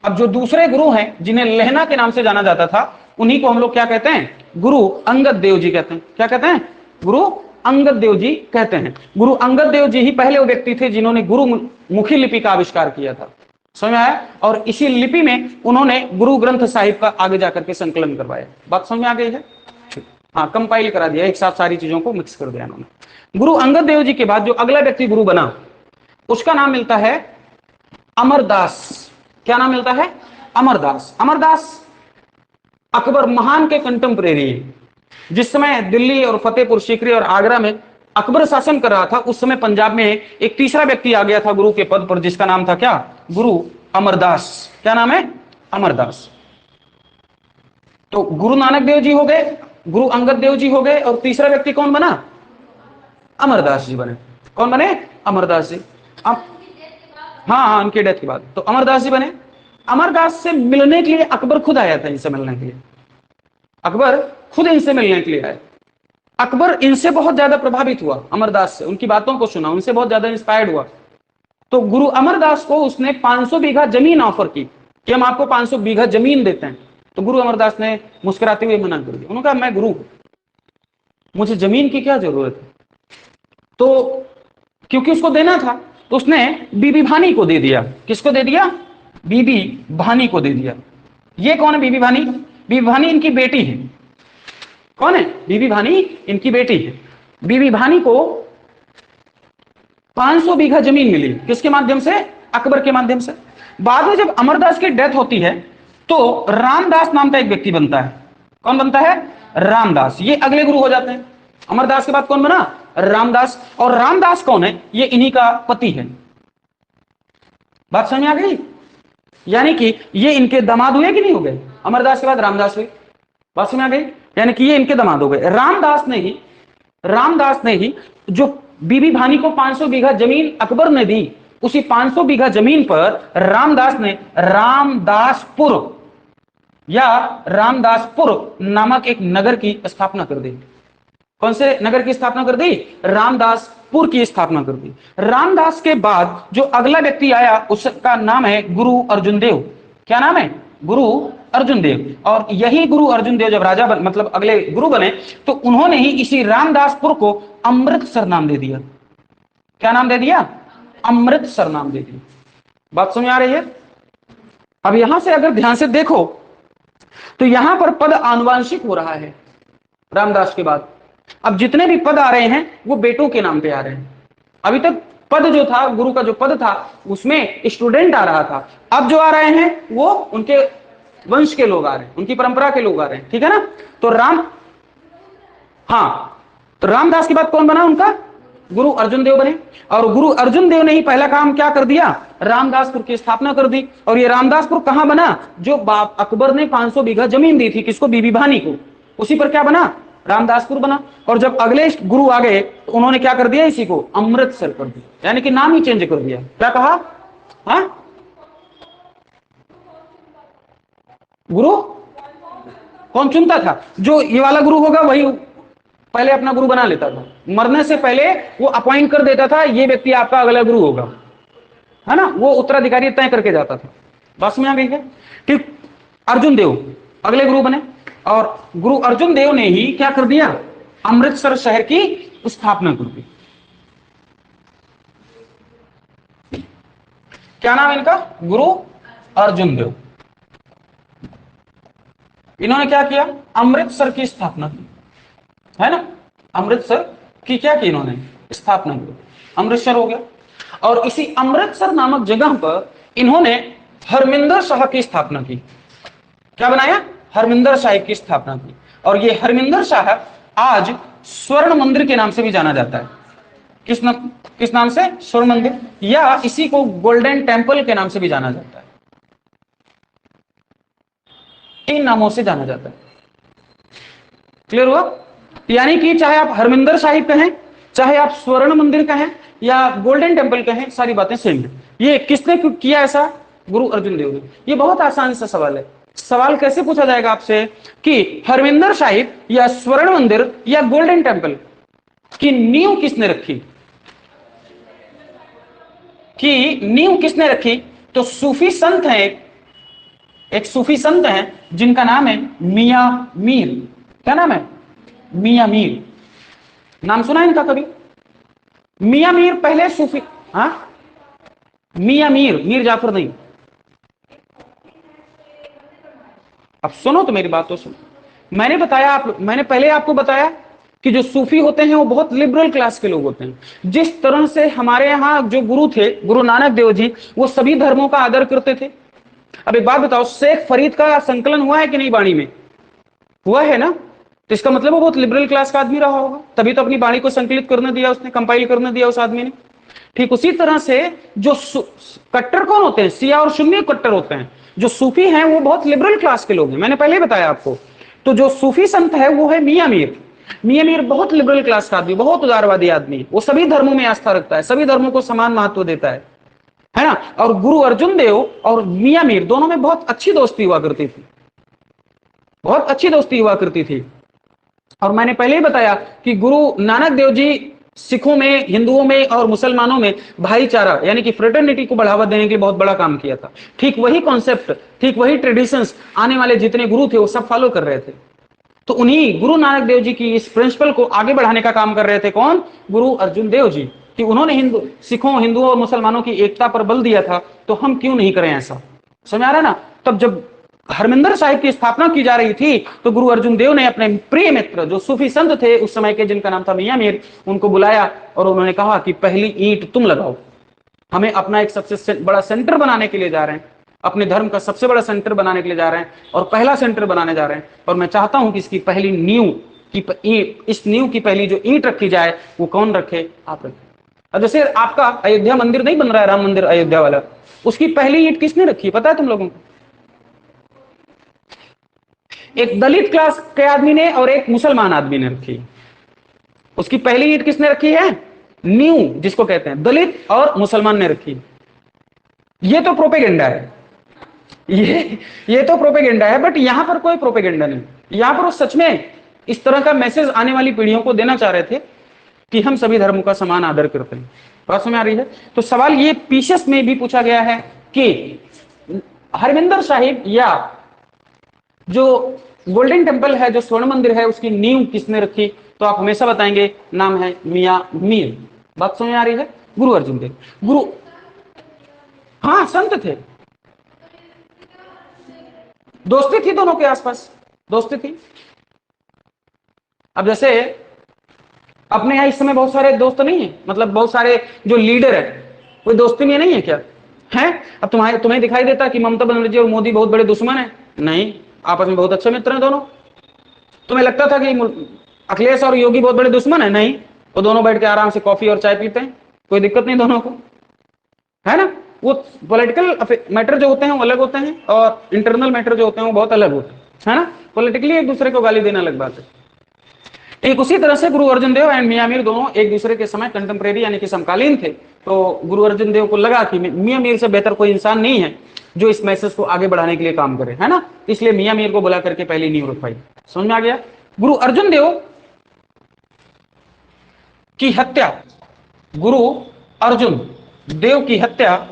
अब जो दूसरे गुरु हैं जिन्हें लहना के नाम से जाना जाता था, उन्हीं को हम लोग क्या कहते हैं? गुरु अंगद देव जी कहते हैं। क्या कहते हैं? गुरु अंगद देव जी कहते हैं। गुरु अंगद देव जी ही पहले वो व्यक्ति थे जिन्होंने गुरुमुखी लिपि का आविष्कार किया था। समझ में आया? और इसी लिपि में उन्होंने गुरु ग्रंथ साहिब का आगे जाकर के संकलन करवाया। बात समझ में आ गई है? हाँ, कंपाइल करा दिया, एक साथ सारी चीजों को मिक्स कर दिया उन्होंने। गुरु अंगद देव जी के बाद जो अगला व्यक्ति गुरु बना उसका नाम मिलता है अमरदास। क्या नाम मिलता है? अमरदास। अमरदास अकबर महान के कंटेम्परेरी है। जिस समय दिल्ली और फतेहपुर सीकरी और आगरा में अकबर शासन कर रहा था, उस समय पंजाब में एक तीसरा व्यक्ति आ गया था गुरु के पद पर, जिसका नाम था क्या? गुरु अमरदास। क्या नाम है? अमरदास। तो गुरु नानक देव जी हो गए, गुरु अंगद देव जी हो गए, और तीसरा व्यक्ति कौन बना? अमरदास जी बने। कौन बने? अमरदास जी। अब हाँ, उनकी डेथ के बाद तो अमरदास जी बने। अमरदास से मिलने के लिए अकबर खुद आया था, इनसे मिलने के लिए। अकबर खुद इनसे मिलने के लिए आया। अकबर इनसे बहुत ज्यादा प्रभावित हुआ, अमरदास से, उनकी बातों को सुना, उनसे बहुत ज्यादा इंस्पायर्ड हुआ। तो गुरु अमरदास को उसने 500 बीघा जमीन ऑफर की कि हम आपको 500 बीघा जमीन देते हैं। तो गुरु अमरदास ने मुस्कुराते हुए मना कर दिया। उन्होंने कहा मैं गुरु हूं, मुझे जमीन की क्या जरूरत है। तो क्योंकि उसको देना था तो उसने बीबी भानी को दे दिया। किसको दे दिया? बीबी भानी को दे दिया। ये कौन है बीबी भानी? बीबी भानी इनकी बेटी है। कौन है? बीबी भानी इनकी बेटी है। बीबी भानी को 500 बीघा जमीन मिली। किसके माध्यम से? अकबर के माध्यम से। बाद में जब अमरदास की डेथ होती है तो रामदास नाम का एक व्यक्ति बनता है। कौन बनता है? रामदास। ये अगले गुरु हो जाते हैं। अमरदास के बाद कौन बना? रामदास। और रामदास कौन है? ये इन्हीं का पति है। बात समझ में आ गई? यानी कि ये इनके दामाद हुए कि नहीं हो गए? अमरदास के बाद रामदास हुए। बात समझ में आ गई? यानी कि ये इनके दामाद हो गए। रामदास ने ही जो बीबी भानी को 500 बीघा जमीन अकबर ने दी, उसी 500 बीघा जमीन पर रामदास ने रामदासपुर या रामदासपुर नामक एक नगर की स्थापना कर दी। कौन से नगर की स्थापना कर दी? रामदासपुर की स्थापना कर दी। रामदास के बाद जो अगला व्यक्ति आया उसका नाम है गुरु अर्जुन देव। क्या नाम है? गुरु अर्जुन देव। और यही गुरु अर्जुन देव जब राजा मतलब अगले गुरु बने तो उन्होंने ही इसी रामदासपुर को अमृतसर नाम दे दिया। क्या नाम दे दिया? अमृतसर नाम दे दिया। बात समझ आ रही है? अब यहां से अगर ध्यान से देखो तो यहां पर पद आनुवांशिक हो रहा है रामदास के बाद। अब जितने भी पद आ रहे हैं वो बेटों के नाम पे आ रहे हैं। अभी तक पद जो था, गुरु का जो पद था उसमें स्टूडेंट आ रहा था। अब जो आ रहे हैं वो उनके वंश के लोग आ रहे हैं, उनकी परंपरा के लोग आ रहे हैं। ठीक है ना? तो तो रामदास के बाद कौन बना उनका? गुरु अर्जुन देव बने। और गुरु अर्जुन देव ने ही पहला काम क्या कर दिया? रामदासपुर की स्थापना कर दी। और ये रामदासपुर कहां बना? जो बाप अकबर ने 500 बीघा जमीन दी थी, किसको? बीबी भानी को, उसी पर क्या बना? रामदासपुर बना। और जब अगले गुरु आ गए तो उन्होंने क्या कर दिया? इसी को अमृतसर कर दिया, यानी कि नाम ही चेंज कर दिया। क्या कहा? हाँ, गुरु कौन चुनता था? जो ये वाला गुरु होगा वही पहले अपना गुरु बना लेता था। मरने से पहले वो अपॉइंट कर देता था, ये व्यक्ति आपका अगला गुरु होगा, है ना? वो उत्तराधिकारी तय करके जाता था। बस में आ गई है? ठीक। अर्जुन देव अगले गुरु बने और गुरु अर्जुन देव ने ही क्या कर दिया? अमृतसर शहर की स्थापना कर दी। क्या नाम है इनका? गुरु अर्जुन देव। इन्होंने क्या किया? अमृतसर की स्थापना की, है ना? अमृतसर की क्या की? इन्होंने स्थापना की। अमृतसर हो गया। और इसी अमृतसर नामक जगह पर इन्होंने हरमिंदर साहिब की स्थापना की। क्या बनाया? हरमिंदर साहिब की स्थापना की। और ये हरमिंदर साहिब आज स्वर्ण मंदिर के नाम से भी जाना जाता है। किस नाम से? स्वर्ण मंदिर, या इसी को गोल्डन टेम्पल के नाम से भी जाना जाता है। इन नामों से जाना जाता है। क्लियर हुआ? यानी कि चाहे आप हरमिंदर साहिब कहें, चाहे आप स्वर्ण मंदिर कहें या गोल्डन टेम्पल कहें, सारी बातें सेम है। ये किसने किया ऐसा? गुरु अर्जुन देव ने। ये बहुत आसान सा सवाल है। सवाल कैसे पूछा जाएगा आपसे कि हरमिंदर साहिब या स्वर्ण मंदिर या गोल्डन टेम्पल की नींव किसने रखी? कि नींव किसने रखी? तो सूफी संत है, एक सूफी संत है जिनका नाम है मियां मीर। क्या नाम है? मियां मीर। नाम सुना है इनका कभी? मियां मीर पहले सूफी, हाँ, मियां मीर, मीर जाफर नहीं। अब सुनो तो, मेरी बात तो सुनो। मैंने पहले आपको बताया कि जो सूफी होते हैं वो बहुत लिबरल क्लास के लोग होते हैं। जिस तरह से हमारे यहां जो गुरु थे, गुरु नानक देव जी, वो सभी धर्मों का आदर करते थे। अब एक बात बताओ, शेख फरीद का संकलन हुआ है कि नहीं बाणी में? हुआ है ना? तो इसका मतलब वो बहुत लिबरल क्लास का आदमी रहा होगा, तभी तो अपनी बाणी को संकलित करने दिया उसने, कंपाइल करने दिया उस आदमी ने। ठीक उसी तरह से जो कट्टर कौन होते हैं? शिया और सुन्नी कट्टर होते हैं। जो सूफी हैं वो बहुत लिबरल क्लास के लोग हैं, मैंने पहले बताया आपको। तो जो सूफी संत है वो है मियां मीर। मियां मीर बहुत लिबरल क्लास का आदमी, बहुत उदारवादी आदमी। वो सभी धर्मों में आस्था रखता है, सभी धर्मों को समान महत्व देता है ना? और गुरु अर्जुन देव और मियां मीर दोनों में बहुत अच्छी दोस्ती हुआ करती थी, बहुत अच्छी दोस्ती हुआ करती थी। और मैंने पहले ही बताया कि गुरु नानक देव जी सिखों में, हिंदुओं में और मुसलमानों में भाईचारा यानी कि फ्रेटर्निटी को बढ़ावा देने के लिए बहुत बड़ा काम किया था। ठीक वही कॉन्सेप्ट, ठीक वही ट्रेडिशंस आने वाले जितने गुरु थे वो सब फॉलो कर रहे थे। तो उन्हीं गुरु नानक देव जी की इस प्रिंसिपल को आगे बढ़ाने का काम कर रहे थे कौन? गुरु अर्जुन देव जी। कि उन्होंने सिखों, हिंदुओं और मुसलमानों की एकता पर बल दिया था, तो हम क्यों नहीं करें ऐसा? समझ आ रहा ना? तब जब हरमिंदर साहिब की स्थापना की जा रही थी तो गुरु अर्जुन देव ने अपने प्रिय मित्र जो सूफी संत थे उस समय के, जिनका नाम था मियां मीर, उनको बुलाया और उन्होंने कहा कि पहली ईंट तुम लगाओ, हमें अपना एक सबसे बड़ा सेंटर बनाने के लिए जा रहे हैं, अपने धर्म का सबसे बड़ा सेंटर बनाने के लिए जा रहे हैं और पहला सेंटर बनाने जा रहे हैं, और मैं चाहता हूं कि इसकी पहली नींव की, इस नींव की पहली जो ईंट रखी जाए वो कौन रखे? आप रखें। अब जैसे आपका अयोध्या मंदिर नहीं बन रहा है, राम मंदिर अयोध्या वाला, उसकी पहली ईंट किसने रखी है पता है तुम लोगों को? एक दलित क्लास के आदमी ने और एक मुसलमान आदमी ने रखी। उसकी पहली ईंट किसने रखी है? नींव जिसको कहते हैं, दलित और मुसलमान ने रखी। ये तो प्रोपेगेंडा है, ये तो प्रोपेगेंडा है, बट यहां पर कोई प्रोपेगेंडा नहीं। यहां पर वो सच में इस तरह का मैसेज आने वाली पीढ़ियों को देना चाह रहे थे कि हम सभी धर्मों का समान आदर करते हैं। बात समझ आ रही है? तो सवाल ये पीसेस में भी पूछा गया है कि हरमिंदर साहिब या जो गोल्डन टेम्पल है, जो स्वर्ण मंदिर है, उसकी नींव किसने रखी? तो आप हमेशा बताएंगे नाम है मियां मीर। बात समझ आ रही है? गुरु अर्जुन देव गुरु, हाँ संत थे, दोस्ती थी दोनों के आसपास, दोस्ती थी। अब जैसे अपने यहां इस समय बहुत सारे दोस्त नहीं है, मतलब बहुत सारे जो लीडर है कोई दोस्ती में नहीं है क्या? है? अब तुम्हें दिखाई देता कि ममता बनर्जी और मोदी बहुत बड़े दुश्मन है? नहीं, आपस में बहुत अच्छे मित्र हैं दोनों। तुम्हें लगता था कि अखिलेश और योगी बहुत बड़े दुश्मन है? नहीं, वो दोनों बैठ के आराम से कॉफी और चाय पीते हैं, कोई दिक्कत नहीं दोनों को, है ना? वो पॉलिटिकल मैटर जो होते हैं वो अलग होते हैं और इंटरनल मैटर जो होते हैं वो बहुत अलग होते हैं, है ना? पॉलिटिकली एक दूसरे को गाली देना अलग बात है। एक उसी तरह से गुरु अर्जुन देव एंड मियां मीर दोनों एक दूसरे के समय कंटेम्परेरी यानी कि समकालीन थे। तो गुरु अर्जुन देव को लगा कि मियां मीर से बेहतर कोई इंसान नहीं है जो इस मैसेज को आगे बढ़ाने के लिए काम करे, है ना? इसलिए मियां मीर को बुला करके पहली नींव रखवाई। समझ में आ गया? गुरु अर्जुन देव की हत्या, गुरु अर्जुन देव की हत्या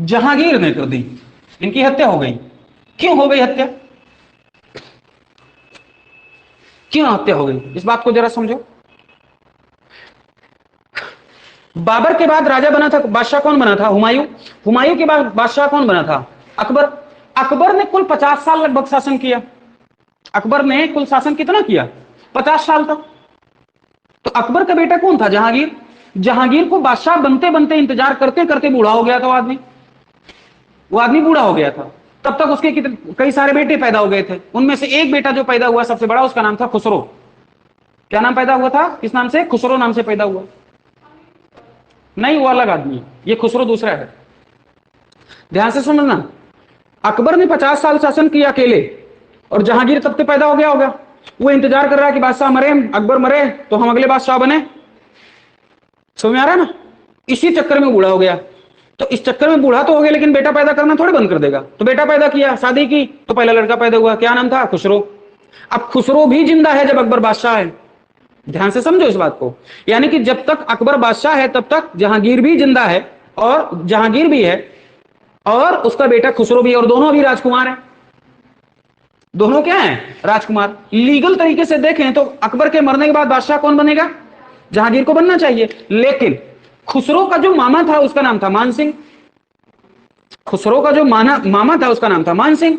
जहांगीर ने कर दी। इनकी हत्या हो गई। क्यों हो गई हत्या? क्यों हत्या हो गई, इस बात को जरा समझो। बाबर के बाद राजा बना था, बादशाह कौन बना था? हुमायूं। हुमायूं के बाद बादशाह कौन बना था? अकबर। अकबर ने कुल 50 साल लगभग शासन किया। अकबर ने कुल शासन कितना किया? 50 साल तक। तो अकबर का बेटा कौन था? जहांगीर। जहांगीर को बादशाह बनते बनते इंतजार करते करते बूढ़ा हो गया था वो आदमी बूढ़ा हो गया था। तब तक उसके कई सारे बेटे पैदा हो गए थे। उनमें से एक बेटा जो पैदा हुआ सबसे बड़ा, उसका नाम था खुसरो। क्या नाम पैदा हुआ था? किस नाम से? खुसरो नाम से पैदा हुआ। नहीं, वो अलग आदमी है, ये खुसरो दूसरा है। ध्यान से सुनना, अकबर ने 50 साल शासन किया अकेले और जहांगीर तब तक पैदा हो गया होगा। वो इंतजार कर रहा है कि बादशाह मरे, अकबर मरे तो हम अगले बादशाह बने। समझ में आ रहा है ना? इसी चक्कर में बूढ़ा हो गया। तो इस चक्कर में बूढ़ा तो हो गया, लेकिन बेटा पैदा करना थोड़ी बंद कर देगा। तो बेटा पैदा किया, शादी की, तो पहला लड़का पैदा हुआ। क्या नाम था? खुसरो। अब खुसरो भी जिंदा है जब अकबर बादशाह है। ध्यान से समझो इस बात को। यानी कि जब तक अकबर बादशाह है तब तक जहांगीर भी जिंदा है, और जहांगीर भी है और उसका बेटा खुसरो भी, और दोनों भी राजकुमार हैं। दोनों क्या हैं? राजकुमार। लीगल तरीके से देखें तो अकबर के मरने के बाद बादशाह कौन बनेगा? जहांगीर को बनना चाहिए। लेकिन खुसरो का जो मामा था उसका नाम था मान सिंह। खुसरो का जो मामा था उसका नाम था मान सिंह।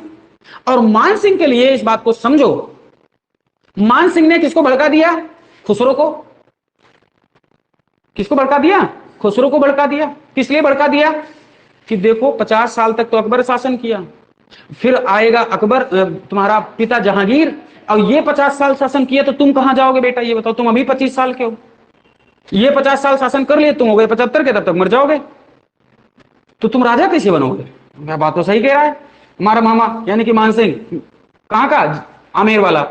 और मान सिंह के लिए इस बात को समझो, मान सिंह ने किसको भड़का दिया? खुसरो को। किसको भड़का दिया? खुसरो को भड़का दिया। किस लिए भड़का दिया? कि देखो 50 साल तक तो अकबर शासन किया, फिर आएगा अकबर, तुम्हारा पिता जहांगीर, और ये 50 साल शासन किया, तो तुम कहां जाओगे बेटा? ये बताओ, तुम अभी 25 साल के हो, ये 50 साल शासन कर लिए, तुम हो गए 75 के, तब तक मर जाओगे, तो तुम राजा कैसे बनोगे? क्या बात तो सही कह रहा है हमारा मामा यानी कि मान सिंह। कहां का? आमेर वाला।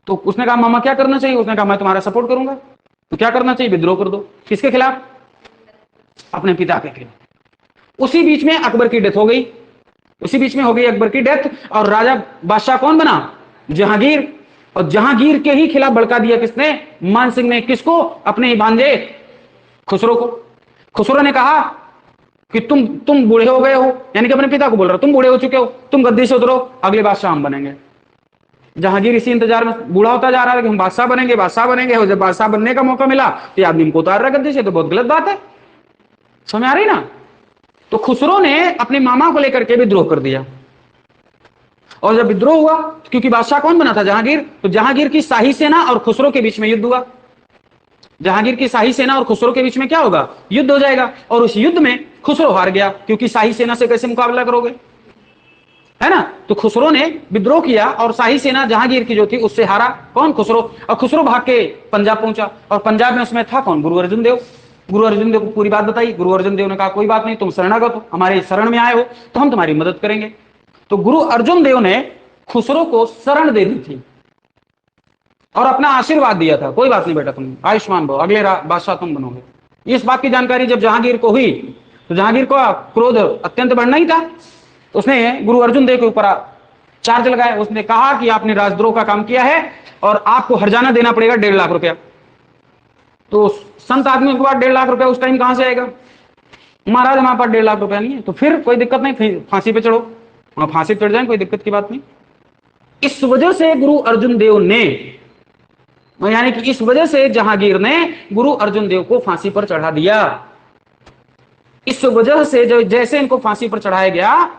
तो उसने कहा मामा क्या करना चाहिए? उसने कहा मैं तुम्हारा सपोर्ट करूंगा। तो क्या करना चाहिए? विद्रोह कर दो। किसके खिलाफ? अपने पिता के खिलाफ। उसी बीच में अकबर की डेथ हो गई। उसी बीच में हो गई अकबर की डेथ, और राजा बादशाह कौन बना? जहांगीर। और जहांगीर के ही खिलाफ भड़का दिया किसने? मान सिंह ने। किसको? अपने ही भांजे खुसरो को। खुसरो ने कहा कि तुम बूढ़े हो गए हो, यानी कि अपने पिता को बोल रहे हो, तुम बूढ़े हो चुके हो, तुम गद्दी से उतरो, अगले बादशाह हम बनेंगे। जहांगीर इसी इंतजार में बूढ़ा होता जा रहा है कि हम बादशाह बनेंगे, बादशाह बनेंगे। और जब बादशाह बनने का मौका मिला तो आदमी को उतार रहा गद्दी से, तो बहुत गलत बात है। समझ आ रही ना? तो खुसरो ने अपने मामा को लेकर के विद्रोह कर दिया, और जब विद्रोह हुआ, क्योंकि बादशाह कौन बना था? जहांगीर। तो जहांगीर की शाही सेना और खुसरो के बीच में युद्ध हुआ। जहांगीर की शाही सेना और खुसरो के बीच में क्या होगा? युद्ध हो जाएगा। और उस युद्ध में खुसरो हार गया, क्योंकि शाही सेना से कैसे मुकाबला करोगे, है ना? तो खुसरो ने विद्रोह किया और शाही सेना जहांगीर की जो थी उससे हारा। कौन? खुसरो। और खुसरो भाग के पंजाब पहुंचा, और पंजाब में उसमें था कौन? गुरु अर्जुन देव। गुरु अर्जुन देव को पूरी बात बताई। गुरु अर्जुन देव ने कहा कोई बात नहीं, तुम शरणागत हो, हमारे शरण में आए हो, तो हम तुम्हारी मदद करेंगे। तो गुरु अर्जुन देव ने खुसरो को शरण दे दी थी और अपना आशीर्वाद दिया था, कोई बात नहीं बेटा, तुम आयुष्मान भव, अगले बादशाह तुम बनोगे। इस बात की जानकारी जब जहांगीर को हुई, तो जहांगीर को क्रोध अत्यंत बढ़ना ही था। उसने गुरु अर्जुन देव के ऊपर चार्ज लगाया। उसने कहा कि आपने राजद्रोह का काम किया है और आपको हर्जाना देना पड़ेगा 1.5 लाख रुपया। तो संत आदमी के पास 1.5 लाख रुपया उस टाइम कहां से आएगा? महाराज हमारे पास 1.5 लाख रुपया नहीं है। तो फिर कोई दिक्कत नहीं, फांसी पे चढ़ो, वहां फांसी चढ़ जाए, कोई दिक्कत की बात नहीं। इस वजह से गुरु अर्जुन देव ने, यानी कि इस वजह से जहांगीर ने गुरु अर्जुन देव को फांसी पर चढ़ा दिया। इस वजह से जैसे इनको फांसी पर चढ़ाया गया,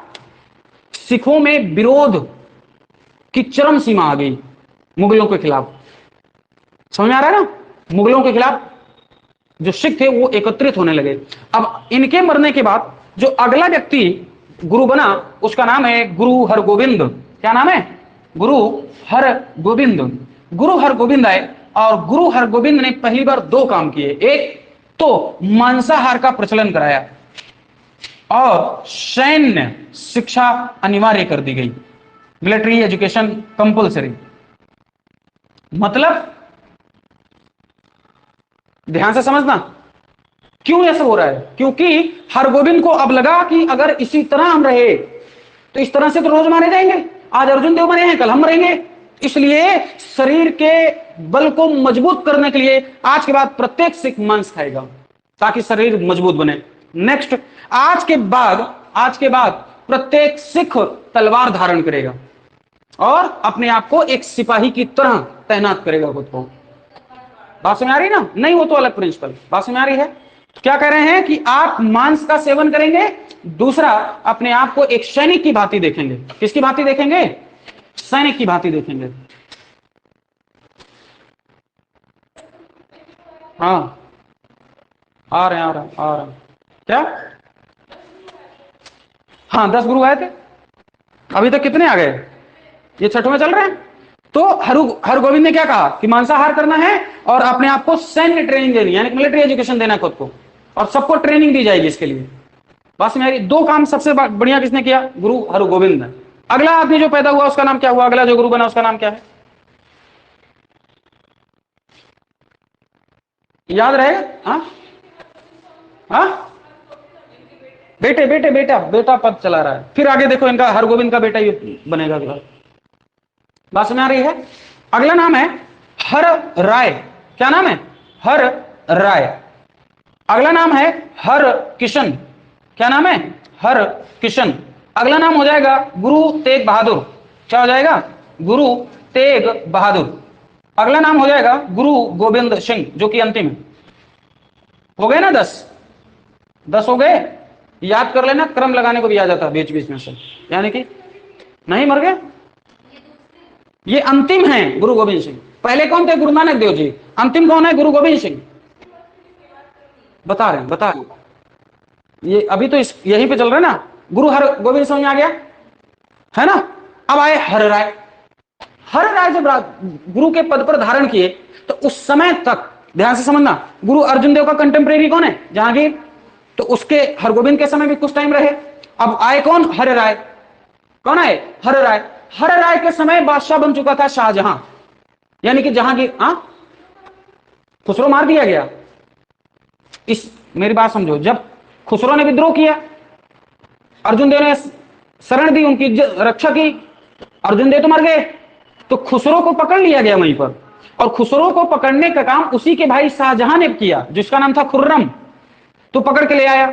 सिखों में विरोध की चरम सीमा आ गई मुगलों के खिलाफ। समझ में आ रहा है ना? मुगलों के खिलाफ जो सिख थे वो एकत्रित होने लगे। अब इनके मरने के बाद जो अगला व्यक्ति गुरु बना, उसका नाम है गुरु हरगोविंद। क्या नाम है? गुरु हरगोविंद। गुरु हरगोविंद आए, और गुरु हरगोविंद ने पहली बार 2 काम किए। एक तो मांसाहार का प्रचलन कराया, और सैन्य शिक्षा अनिवार्य कर दी गई, मिलिट्री एजुकेशन कंपलसरी। मतलब ध्यान से समझना, क्यों ऐसा हो रहा है? क्योंकि हरगोविंद को अब लगा कि अगर इसी तरह हम रहे तो इस तरह से तो रोज मारे जाएंगे। आज अर्जुन देव मरे हैं, कल हम मरेंगे। इसलिए शरीर के बल को मजबूत करने के लिए आज के बाद प्रत्येक सिख मांस खाएगा, ताकि शरीर मजबूत बने। नेक्स्ट, आज के बाद प्रत्येक सिख तलवार धारण करेगा और अपने आप को एक सिपाही की तरह तैनात करेगा खुद को। बात समझ आ रही ना? नहीं, वो तो अलग प्रिंसिपल। बात समझ आ रही है? तो क्या कह रहे हैं कि आप मांस का सेवन करेंगे, दूसरा अपने आप को एक सैनिक की भांति देखेंगे। किसकी भांति देखेंगे? सैनिक की भांति देखेंगे। हाँ, आ रहे हैं। क्या? हाँ, 10 गुरु आए थे। अभी तक कितने आ गए? ये 6ठों में चल रहे हैं। तो हरगोविंद ने क्या कहा कि मांसाहार करना है और अपने आप को सैन्य ट्रेनिंग देनी, यानी मिलिट्री एजुकेशन देना खुद को, और सबको ट्रेनिंग दी जाएगी इसके लिए। बस मेरी 2 काम सबसे बढ़िया किसने किया? गुरु हरगोविंद ने। अगला आदमी जो पैदा हुआ उसका नाम क्या हुआ? अगला जो गुरु बना उसका नाम क्या है? याद रहेगा? हाँ, बेटा पद चला रहा है। फिर आगे देखो, इनका हरगोविंद का बेटा ही बनेगा अगला। बात समझ आ रही है? अगला नाम है हर राय। क्या नाम है? हर राय। अगला नाम है हर किशन। क्या नाम है? हर किशन। अगला नाम हो जाएगा गुरु तेग बहादुर। क्या हो जाएगा? गुरु तेग बहादुर। अगला नाम हो जाएगा गुरु गोविंद सिंह, जो कि अंतिम है। हो गए ना 10 हो गए। याद कर लेना, क्रम लगाने को भी आ जाता है बीच बीच में से, यानी कि नहीं मर गए। ये अंतिम है गुरु गोविंद सिंह। पहले कौन थे? गुरु नानक देव जी। अंतिम कौन है? गुरु गोविंद सिंह। बता रहे हैं। ये अभी तो यहीं पे चल रहा है ना। गुरु हर गोविंद समझ में आ गया है ना? अब आए हर राय। हर राय जब गुरु के पद पर धारण किए, तो उस समय तक ध्यान से समझना, गुरु अर्जुन देव का कंटेम्परेरी कौन है? जहांगीर। तो उसके हरगोविंद के समय भी कुछ टाइम रहे। अब आए कौन? हर राय। कौन आए? हर राय। हर राय के समय बादशाह बन चुका था शाहजहां, यानी कि जहांगीर। खुसरो मार दिया गया। मेरी बात समझो, जब खुसरो ने विद्रोह किया, अर्जुन देव ने शरण दी, उनकी रक्षा की। अर्जुन देव तो मर गए, तो खुसरो को पकड़ लिया गया वहीं पर, और खुसरो को पकड़ने का काम उसी के भाई शाहजहां ने किया, जिसका नाम था खुर्रम। तो पकड़ के ले आया,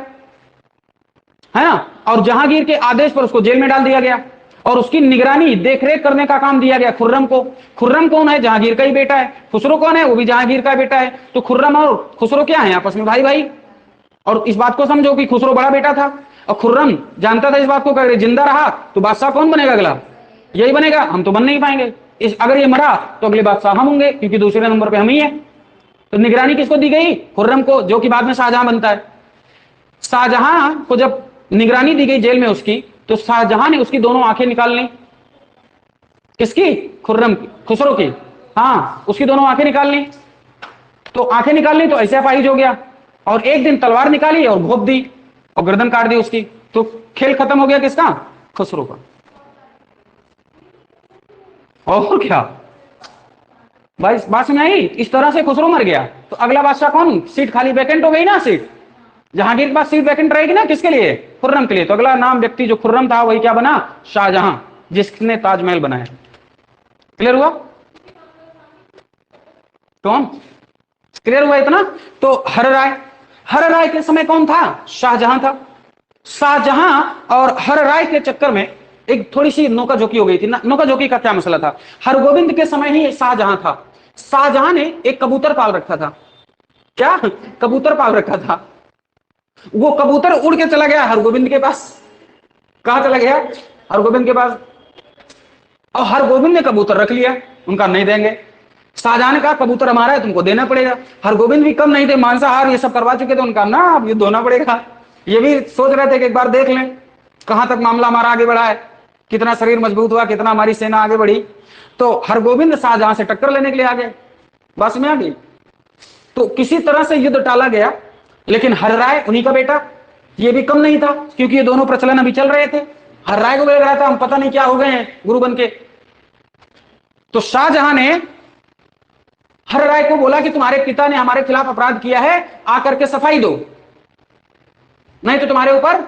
है ना, और जहांगीर के आदेश पर उसको जेल में डाल दिया गया, और उसकी निगरानी देखरेख करने का काम दिया गया खुर्रम को। खुर्रम कौन है? जहांगीर का ही बेटा है। खुसरो कौन है? वो भी जहांगीर का बेटा है। तो खुर्रम और खुसरो क्या है? आपस में भाई भाई। और इस बात को समझो कि खुसरो बड़ा बेटा था, और खुर्रम जानता था इस बात को कि अगर जिंदा रहा तो बादशाह कौन बनेगा? अगला यही बनेगा, हम तो बन नहीं पाएंगे। अगर ये मरा तो अगले बादशाह हम होंगे, क्योंकि दूसरे नंबर पे हम ही है। तो निगरानी किसको दी गई? खुर्रम को, जो कि बाद में शाहजहां बनता है। शाहजहां को जब निगरानी दी गई जेल में उसकी, तो शाहजहां ने उसकी दोनों आंखें निकाल ली। किसकी? खुर्रम की, खुसरो की। हाँ, उसकी दोनों आंखें निकाल ली। तो आंखें निकाल ली तो ऐसे अपाहिज हो गया, और एक दिन तलवार निकाली और घोंप दी और गर्दन काट दी उसकी। तो खेल खत्म हो गया किसका? खुसरो का। और क्या भाई, बात समझ आई? इस तरह से खुसरो मर गया, तो अगला बादशाह कौन? सीट खाली, वैकेंट हो गई ना सीट। जहांगीर के पास सीट वैकेंट रहेगी ना, किसके लिए? खुर्रम के लिए। तो अगला नाम व्यक्ति जो खुर्रम था वही क्या बना? शाहजहां, जिसने ताजमहल बनाया। क्लियर हुआ? कौन? क्लियर हुआ इतना? तो हर राय के समय कौन था? शाहजहां था। शाहजहां और हर राय के चक्कर में एक थोड़ी सी नोकाझोंकी हो गई थी। नोकाझोंकी का क्या मसला था? हरगोविंद के समय ही शाहजहां था, शाहजहां ने एक कबूतर पाल रखा था। क्या? कबूतर पाल रखा था। वो कबूतर उड़ के चला गया हरगोविंद के पास। कहां चला गया? हरगोविंद के पास। और हरगोविंद ने कबूतर रख लिया, उनका नहीं देंगे। शाहजहां ने कहा कबूतर हमारा है, तुमको देना पड़ेगा। हरगोविंद भी कम नहीं थे, मांसाहार ये सब करवा चुके थे, उनका ना अब युद्ध होना पड़ेगा। ये भी सोच रहे थे कि एक बार देख लें कहां तक मामला हमारा आगे बढ़ा है, कितना शरीर मजबूत हुआ, कितना हमारी सेना आगे बढ़ी। तो हरगोविंद शाहजहां से टक्कर लेने के लिए आ गए। बस में आ गई। तो किसी तरह से युद्ध टाला गया, लेकिन हर राय उन्हीं का बेटा, ये भी कम नहीं था, क्योंकि ये दोनों प्रचलन अभी चल रहे थे। हर राय को लग रहा था हम पता नहीं क्या हो गए हैं गुरु बन के। तो शाहजहां ने हर राय को बोला कि तुम्हारे पिता ने हमारे खिलाफ अपराध किया है, आकर के सफाई दो, नहीं तो तुम्हारे ऊपर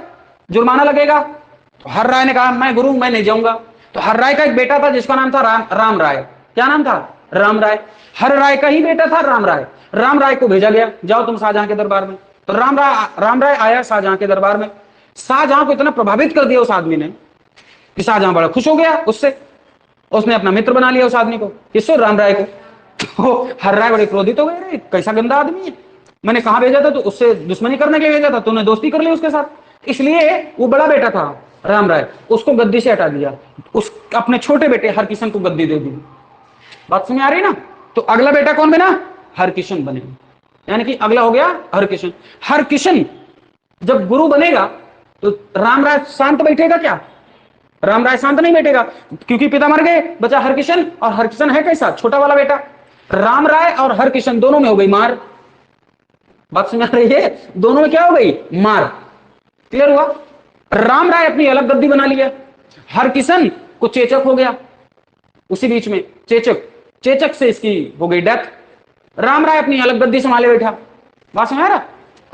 जुर्माना लगेगा। तो हर राय ने कहा मैं गुरु, मैं नहीं जाऊंगा। तो हर राय का एक बेटा था जिसका नाम था राम राय। क्या नाम था? राम राय। हर राय का ही बेटा था राम राय। राम राय को भेजा गया, जाओ तुम शाहजहां के दरबार में। तो राम राय आया शाहजहां के दरबार में। शाहजहां को इतना प्रभावित कर दिया उस आदमी ने कि शाहजहां बड़ा खुश हो गया उससे। उसने अपना मित्र बना लिया उस आदमी को, किसको? राम राय को। तो हर राय बड़े क्रोधित हो गए, कैसा गंदा आदमी है, मैंने कहा भेजा था? तो उससे दुश्मनी करने के लिए भेजा था, तूने दोस्ती कर ली उसके साथ। इसलिए वो बड़ा बेटा था राम राय, उसको गद्दी से हटा दिया, उस अपने छोटे बेटे हरकिशन को गद्दी दे दी। बात समझ आ रही ना? तो अगला बेटा कौन बना? हरकिशन बने, यानी कि अगला हो गया हरकिशन। हरकिशन जब गुरु बनेगा तो राम राय शांत बैठेगा क्या? राम राय शांत नहीं बैठेगा, क्योंकि पिता मर गए, बचा हरकिशन। और हरकिशन है कैसा? छोटा वाला बेटा। राम राय और हरकिशन दोनों में हो गई मार। बात समझ आ रही है? दोनों में क्या हो गई? मार। क्लियर हुआ? राम राय अपनी अलग गद्दी बना लिया, हरकिशन को चेचक हो गया उसी बीच में, चेचक से इसकी हो गई डेथ। राम राय अपनी अलग गद्दी संभाले बैठा। बात समझ आ रहा?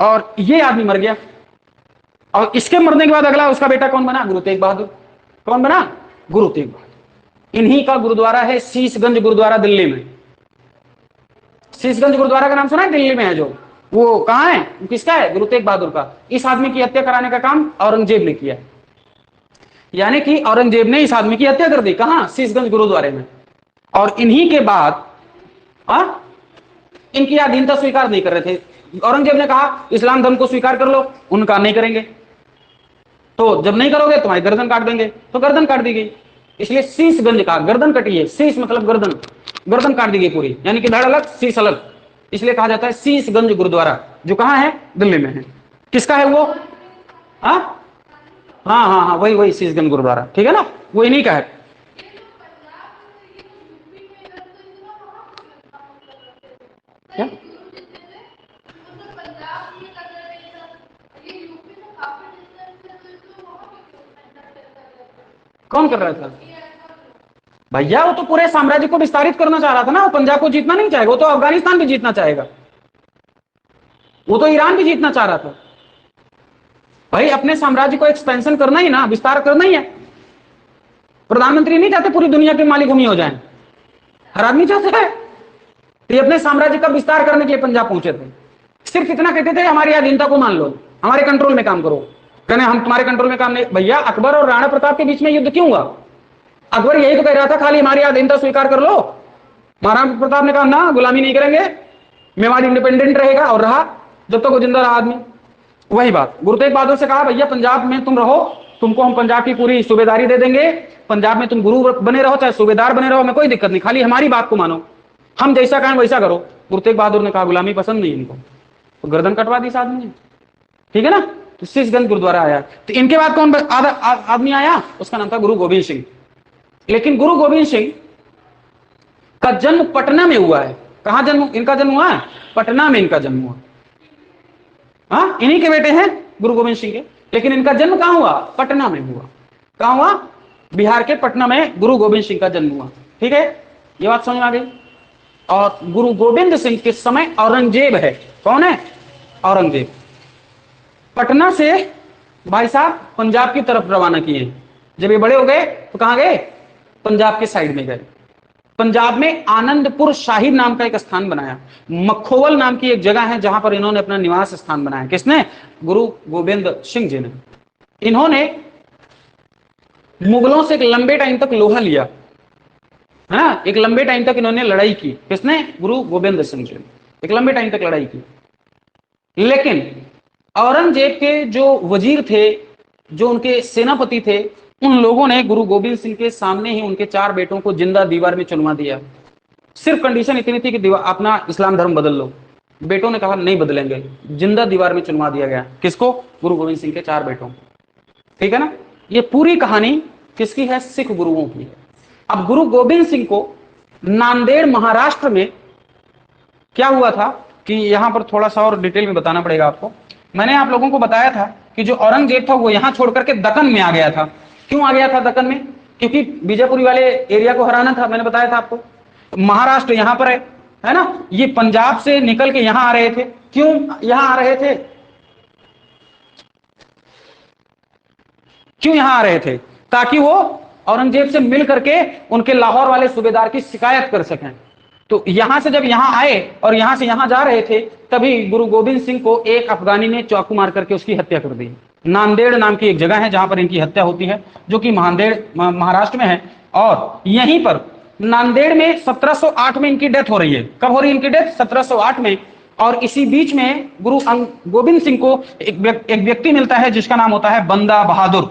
और ये आदमी मर गया, और इसके मरने के बाद अगला उसका बेटा कौन बना? गुरु तेग बहादुर। कौन बना? गुरु तेग बहादुर। इन्हीं का गुरुद्वारा है शीशगंज गुरुद्वारा दिल्ली में। शीशगंज गुरुद्वारा का नाम सुना है? दिल्ली में है जो, वो कहां है? किसका है? गुरु तेग बहादुर का। इस आदमी की हत्या कराने का काम औरंगजेब ने किया, यानी कि औरंगजेब ने इस आदमी की हत्या कर दी। कहां? शीशगंज गुरुद्वारे में। और इन्हीं के बाद इनकी अधीनता स्वीकार नहीं कर रहे थे। औरंगजेब ने कहा इस्लाम धर्म को स्वीकार कर लो, उनका नहीं करेंगे, तो जब नहीं करोगे तुम्हारी गर्दन काट देंगे। तो गर्दन काट दी गई, इसलिए शीशगंज कहा। गर्दन कटी है, शीश मतलब गर्दन, गर्दन काट दी गई पूरी, यानी कि धड़ अलग शीश अलग, इसलिए कहा जाता है शीशगंज गुरुद्वारा, जो कहां है? दिल्ली में है। किसका है वो? हाँ हाँ हाँ हाँ, वही शीशगंज गुरुद्वारा, ठीक है ना, वो इन्हीं का है। क्या? कौन कर रहा था? भैया वो तो पूरे साम्राज्य को विस्तारित करना चाह रहा था ना, वो पंजाब को जीतना नहीं चाहेगा, वो तो अफगानिस्तान भी जीतना चाहेगा, वो तो ईरान भी जीतना चाह रहा था। भाई अपने साम्राज्य को एक्सपेंशन करना ही ना, विस्तार करना ही है, प्रधानमंत्री नहीं चाहते पूरी दुनिया के मालिक हम ही हो जाएं, हर आदमी चाहता है। तो ये अपने साम्राज्य का विस्तार करने के लिए पंजाब पहुंचे थे। सिर्फ इतना कहते थे हमारी अधीनता को मान लो, हमारे कंट्रोल में काम करो। कहने हम तुम्हारे कंट्रोल में काम नहीं। भैया अकबर और राणा प्रताप के बीच में युद्ध क्यों हुआ? अकबर यही तो कह रहा था खाली हमारी अधीनता स्वीकार कर लो। महाराणा प्रताप ने कहा ना, गुलामी नहीं करेंगे, मेवाड़ इंडिपेंडेंट रहेगा, और रहा जब तक वो जिंदा रहा आदमी। वही बात गुरु तेग बहादुर से कहा भैया पंजाब में तुम रहो, तुमको हम पंजाब की पूरी सूबेदारी दे देंगे, पंजाब में तुम गुरु बने रहो चाहे सूबेदार बने रहो, हमें कोई दिक्कत नहीं, खाली हमारी बात को मानो, हम जैसा कहें वैसा करो। गुरु तेग बहादुर ने कहा गुलामी पसंद नहीं इनको, तो गर्दन कटवा दी इस आदमी ने, ठीक है ना। तो शीशगंज गुरुद्वारा आया। तो इनके बाद कौन आदमी आया? उसका नाम था गुरु गोविंद सिंह। लेकिन गुरु गोविंद सिंह का जन्म पटना में हुआ है। कहां जन्म इनका जन्म हुआ है? पटना में इनका जन्म हुआ। हाँ, इन्हीं के बेटे हैं गुरु गोविंद सिंह के, लेकिन इनका जन्म कहां हुआ? पटना में हुआ। कहां हुआ? बिहार के पटना में गुरु गोविंद सिंह का जन्म हुआ। ठीक है, ये बात समझ में आ गई। और गुरु गोविंद सिंह के समय औरंगजेब है। कौन है? औरंगजेब। पटना से भाई साहब पंजाब की तरफ रवाना किए। जब ये बड़े हो गए तो कहां गए? पंजाब के साइड में गए। पंजाब में आनंदपुर साहिब नाम का एक स्थान बनाया। मखोवल नाम की एक जगह है जहां पर इन्होंने अपना निवास स्थान बनाया। किसने? गुरु गोविंद सिंह जी ने। इन्होंने मुगलों से एक लंबे टाइम तक लोहा लिया, है ना, एक लंबे टाइम तक इन्होंने लड़ाई की। किसने? गुरु गोविंद सिंह जी ने एक लंबे टाइम तक लड़ाई की। लेकिन औरंगजेब के जो वजीर थे, जो उनके सेनापति थे, उन लोगों ने गुरु गोविंद सिंह के सामने ही उनके 4 बेटों को जिंदा दीवार में चुनवा दिया। सिर्फ कंडीशन इतनी थी कि अपना इस्लाम धर्म बदल लो। बेटों ने कहा नहीं बदलेंगे, जिंदा दीवार में चुनवा दिया गया। किसको? गुरु गोविंद सिंह के 4 बेटों। ठीक है ना। ये पूरी कहानी किसकी है? सिख गुरुओं की। अब गुरु गोविंद सिंह को नांदेड़ महाराष्ट्र में क्या हुआ था कि यहां पर थोड़ा सा और डिटेल में बताना पड़ेगा आपको। मैंने आप लोगों को बताया था कि जो औरंगजेब था वो यहां छोड़ करके दक्कन में आ गया था। क्यों आ गया था दक्कन में? क्योंकि बीजापुरी वाले एरिया को हराना था। मैंने बताया था आपको। महाराष्ट्र यहां पर है ना, ये पंजाब से निकल के यहां आ रहे थे। क्यों यहां आ रहे थे? क्यों यहां आ रहे थे? ताकि वो औरंगजेब से मिल करके उनके लाहौर वाले सूबेदार की शिकायत कर सकें। तो यहां से जब यहां आए और यहां से यहां जा रहे थे, तभी गुरु गोविंद सिंह को एक अफगानी ने चाकू मार करके उसकी हत्या कर दी। नांदेड़ नाम की एक जगह है जहां पर इनकी हत्या होती है, जो कि महाराष्ट्र में है। और यहीं पर नांदेड़ में 1708 में इनकी डेथ हो रही है। कब हो रही है इनकी डेथ? 1708 में। और इसी बीच में गुरु गोविंद सिंह को एक व्यक्ति मिलता है जिसका नाम होता है बंदा बहादुर।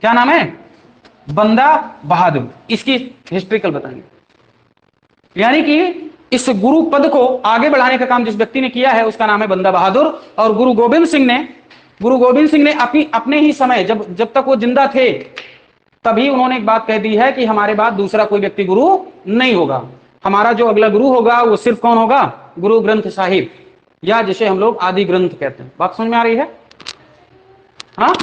क्या नाम है? बंदा बहादुर। इसकी हिस्ट्रिकल बताएंगे। यानी कि इस गुरु पद को आगे बढ़ाने का काम जिस व्यक्ति ने किया है उसका नाम है बंदा बहादुर। और गुरु गोविंद सिंह ने अपने ही समय जब तक वो जिंदा थे तभी उन्होंने एक बात कह दी है कि हमारे बाद दूसरा कोई व्यक्ति गुरु नहीं होगा। हमारा जो अगला गुरु होगा वो सिर्फ कौन होगा? गुरु ग्रंथ साहिब, या जिसे हम लोग आदि ग्रंथ कहते हैं। बात समझ में आ रही है? हाँ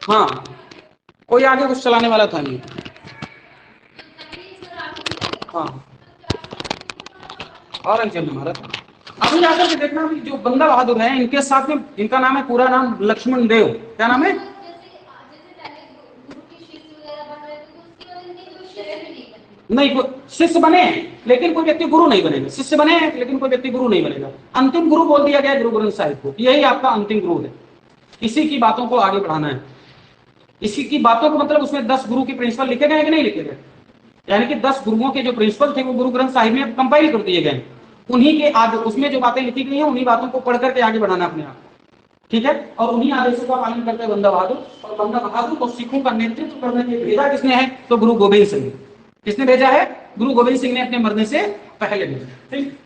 हाँ, कोई आगे कुछ चलाने वाला था नहीं। हाँ, औरंगजेब ने मारा था। अभी जाकर के देखना भी जो बंदा बहादुर है इनके साथ में, इनका नाम है पूरा नाम लक्ष्मण देव। क्या नाम है? नहीं, शिष्य बने लेकिन कोई व्यक्ति गुरु नहीं बनेगा। शिष्य बने लेकिन कोई व्यक्ति गुरु नहीं बनेगा। अंतिम गुरु बोल दिया गया गुरु ग्रंथ साहिब को। यही आपका अंतिम गुरु है। इसी की बातों को आगे बढ़ाना है। इसी की बातों को मतलब उसमें 10 गुरु के प्रिंसिपल लिखे गए कि नहीं लिखे गए? यानी कि 10 गुरुओं के जो प्रिंसिपल थे वो गुरु ग्रंथ साहिब में कंपाइल कर दिए गए। उन्हीं के आगे उसमें जो बातें लिखी गई हैं उन्हीं बातों को पढ़ करके आगे बढ़ाना अपने आप। ठीक है। और उन्हीं आदेशों का पालन करते हैं बंदा बहादुर। और बंदा बहादुर को सिखों का नेतृत्व करने के लिए भेजा किसने है? तो गुरु गोविंद सिंह। किसने भेजा है? गुरु गोविंद सिंह ने अपने मरने से पहले भेजा। ठीक।